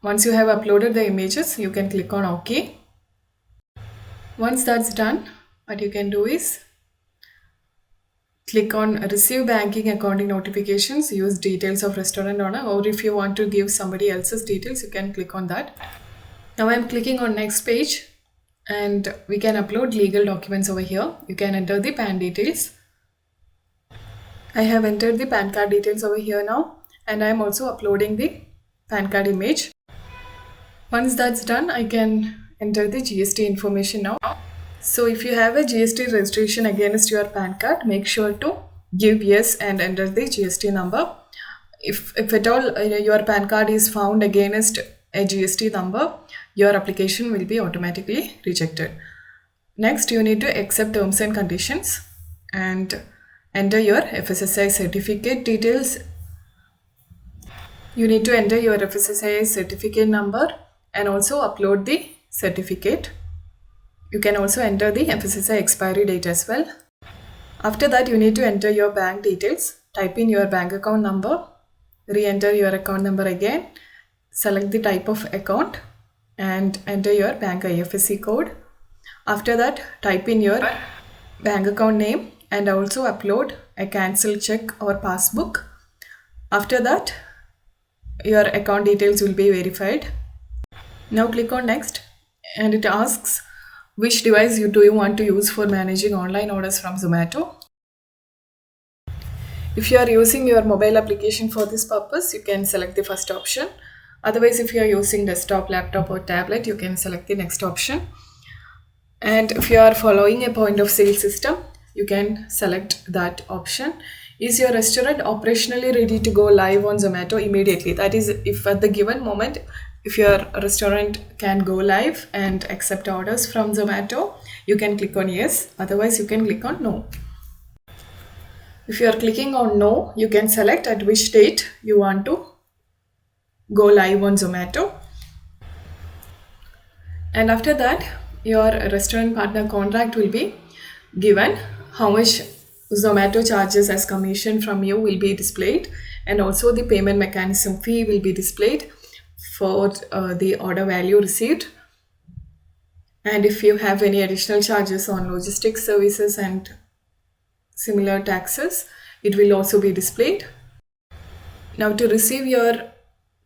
Once you have uploaded the images, you can click on OK. Once that's done, what you can do is click on receive banking accounting notifications, use details of restaurant owner, or if you want to give somebody else's details, you can click on that. Now I'm clicking on next page and we can upload legal documents over here. You can enter the PAN details. I have entered the PAN card details over here now, and I am also uploading the PAN card image. Once that's done, I can enter the GST information now. So if you have a GST registration against your PAN card, make sure to give yes and enter the GST number. If at all your PAN card is found against a GST number, your application will be automatically rejected. Next, you need to accept terms and conditions and enter your FSSAI certificate details. You need to enter your FSSAI certificate number and also upload the certificate. You can also enter the FSSAI expiry date as well. After that, you need to enter your bank details. Type in your bank account number, re-enter your account number again, select the type of account and enter your bank IFSC code. After that, type in your bank account name and also upload a cancelled check or passbook. After that, your account details will be verified. Now click on next and it asks which device do you want to use for managing online orders from Zomato. If you are using your mobile application for this purpose, you can select the first option. Otherwise, if you are using desktop, laptop or tablet, you can select the next option. And if you are following a point of sale system, you can select that option. Is your restaurant operationally ready to go live on Zomato immediately? That is, if at the given moment, if your restaurant can go live and accept orders from Zomato, you can click on yes. Otherwise, you can click on no. If you are clicking on no, you can select at which date you want to go live on Zomato. And after that, your restaurant partner contract will be given. How much Zomato charges as commission from you will be displayed, and also the payment mechanism fee will be displayed for the order value received. And if you have any additional charges on logistics services and similar taxes, it will also be displayed. Now to receive your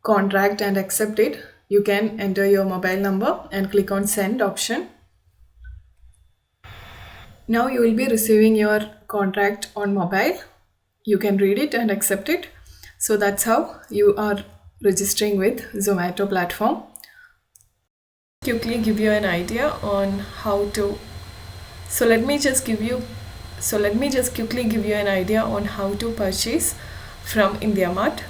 contract and accept it, you can enter your mobile number and click on send option. Now you will be receiving your contract on mobile. You can read it and accept it. So that's how you are registering with Zomato platform. Quickly give you an idea on how to. So let me just quickly give you an idea on how to purchase from Indiamart,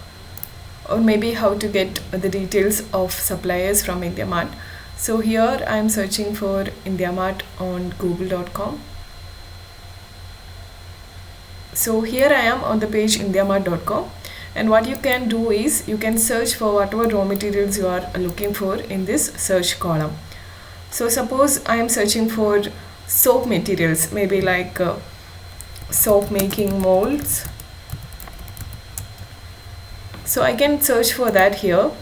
or maybe how to get the details of suppliers from Indiamart. So here I am searching for Indiamart on google.com. So here I am on the page indiamart.com, and what you can do is you can search for whatever raw materials you are looking for in this search column. So suppose I am searching for soap materials, maybe like soap making molds. So I can search for that here.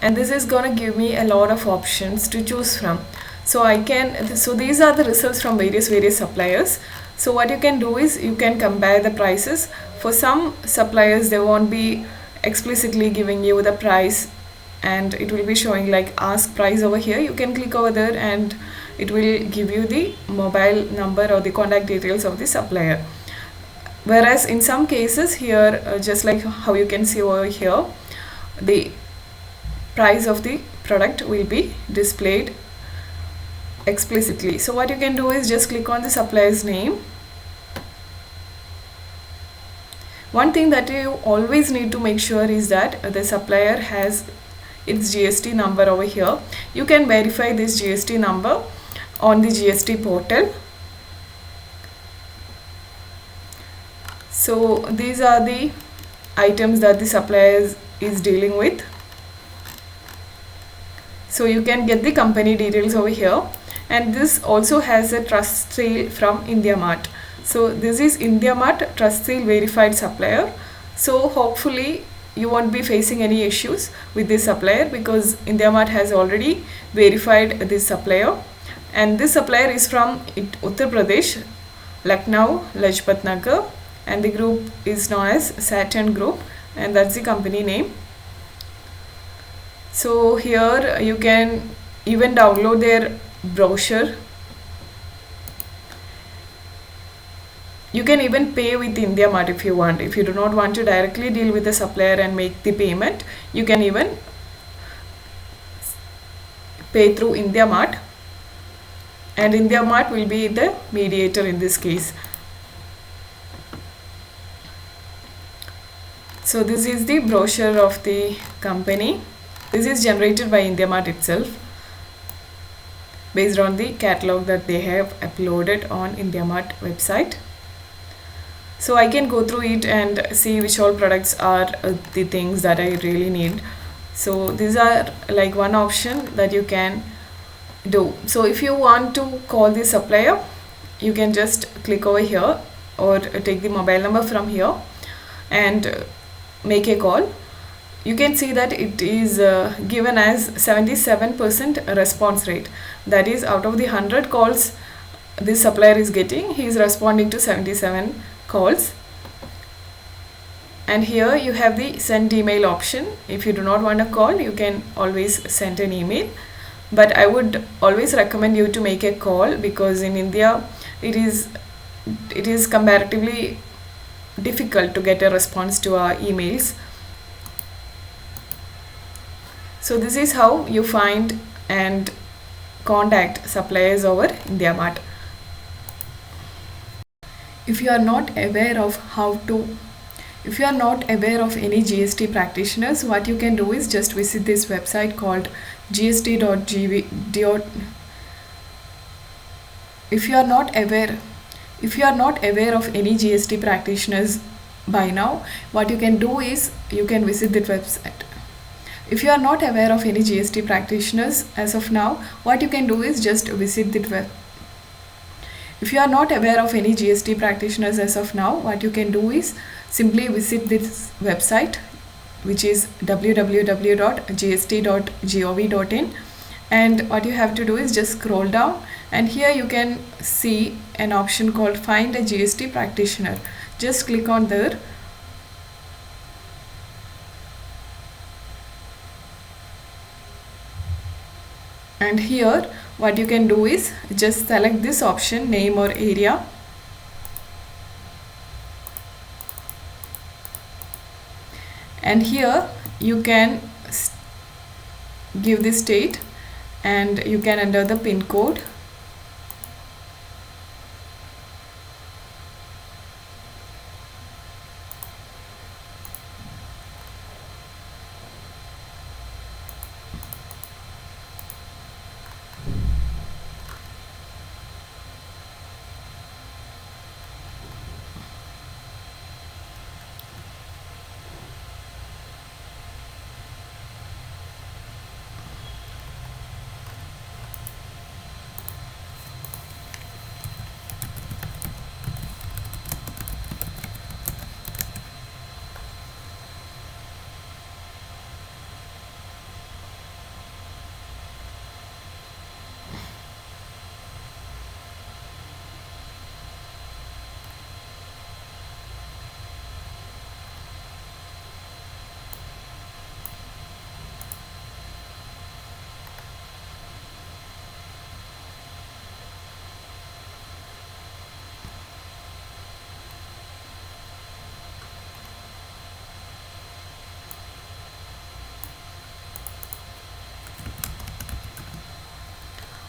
And this is gonna give me a lot of options to choose from. So these are the results from various suppliers. So what you can do is you can compare the prices. For some suppliers, they won't be explicitly giving you the price, and it will be showing like ask price over here. You can click over there and it will give you the mobile number or the contact details of the supplier. Whereas in some cases here, just like how you can see over here, the price of the product will be displayed explicitly. So what you can do is just click on the supplier's name. One thing that you always need to make sure is that the supplier has its GST number over here. You can verify this GST number on the GST portal. So these are the items that the supplier is dealing with. So you can get the company details over here, and this also has a trust seal from Indiamart. So this is Indiamart trust seal verified supplier. So hopefully you won't be facing any issues with this supplier because Indiamart has already verified this supplier, and this supplier is from Uttar Pradesh, Lucknow, Lajpat Nagar, and the group is known as Saturn Group, and that's the company name. So here you can even download their brochure. You can even pay with Indiamart if you want. If you do not want to directly deal with the supplier and make the payment, you can even pay through Indiamart, and Indiamart will be the mediator in this case. So this is the brochure of the company. This is generated by Indiamart itself based on the catalog that they have uploaded on Indiamart website. So I can go through it and see which all products are the things that I really need. So these are like one option that you can do. So if you want to call the supplier, you can just click over here or take the mobile number from here and make a call. You can see that it is given as 77% response rate. That is, out of the 100 calls this supplier is getting, he is responding to 77 calls. And here you have the send email option. If you do not want a call, you can always send an email, but I would always recommend you to make a call because in India it is comparatively difficult to get a response to our emails. So this is how you find and contact suppliers over Indiamart. If you are not aware of any GST practitioners, what you can do is just visit this website called gst.gv. If you are not aware of any GST practitioners by now, what you can do is you can visit that website. If you are not aware of any GST practitioners as of now, what you can do is just visit the web. If you are not aware of any GST practitioners as of now, what you can do is simply visit this website, which is www.gst.gov.in, and what you have to do is just scroll down, and here you can see an option called Find a GST Practitioner. Just click on there. And here what you can do is just select this option, name or area, and here you can give the state and you can enter the pin code.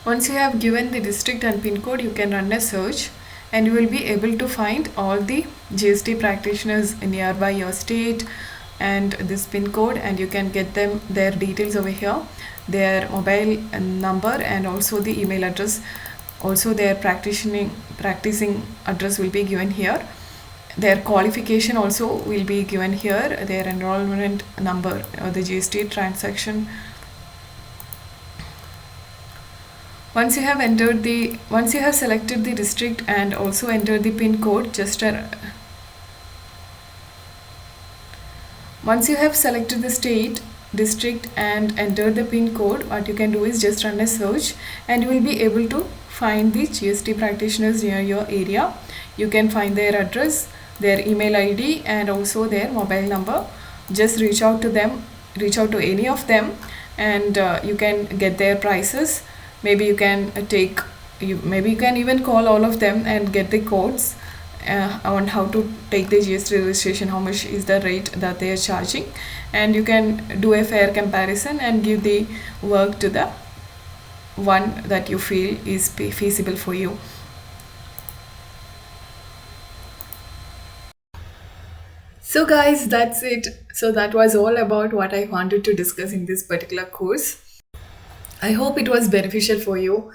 Once you have given the district and pin code, you can run a search and you will be able to find all the GST practitioners nearby your state and this pin code, and you can get them their details over here, their mobile number and also the email address. Also their practicing address will be given here. their qualification also will be given here, their enrollment number or the GST transaction. Once you have selected the district and also entered the pin code, once you have selected the state, district and entered the pin code, what you can do is just run a search and you will be able to find the GST practitioners near your area. You can find their address, their email ID and also their mobile number. Just reach out to any of them, and you can get their prices. Maybe you can even call all of them and get the codes on how to take the GST registration, how much is the rate that they are charging, and you can do a fair comparison and give the work to the one that you feel is feasible for you. So guys, that's it. So that was all about what I wanted to discuss in this particular course. I hope it was beneficial for you.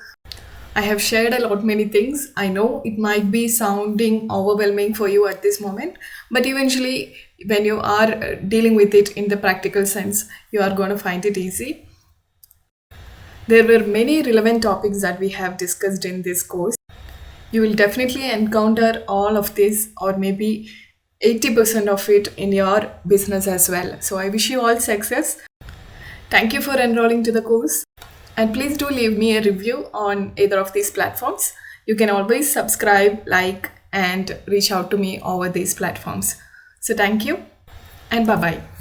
I have shared a lot many things. I know it might be sounding overwhelming for you at this moment, but eventually when you are dealing with it in the practical sense, you are going to find it easy. There were many relevant topics that we have discussed in this course. You will definitely encounter all of this or maybe 80% of it in your business as well. So I wish you all success. Thank you for enrolling to the course. And please do leave me a review on either of these platforms. You can always subscribe, like, and reach out to me over these platforms. So thank you and bye-bye.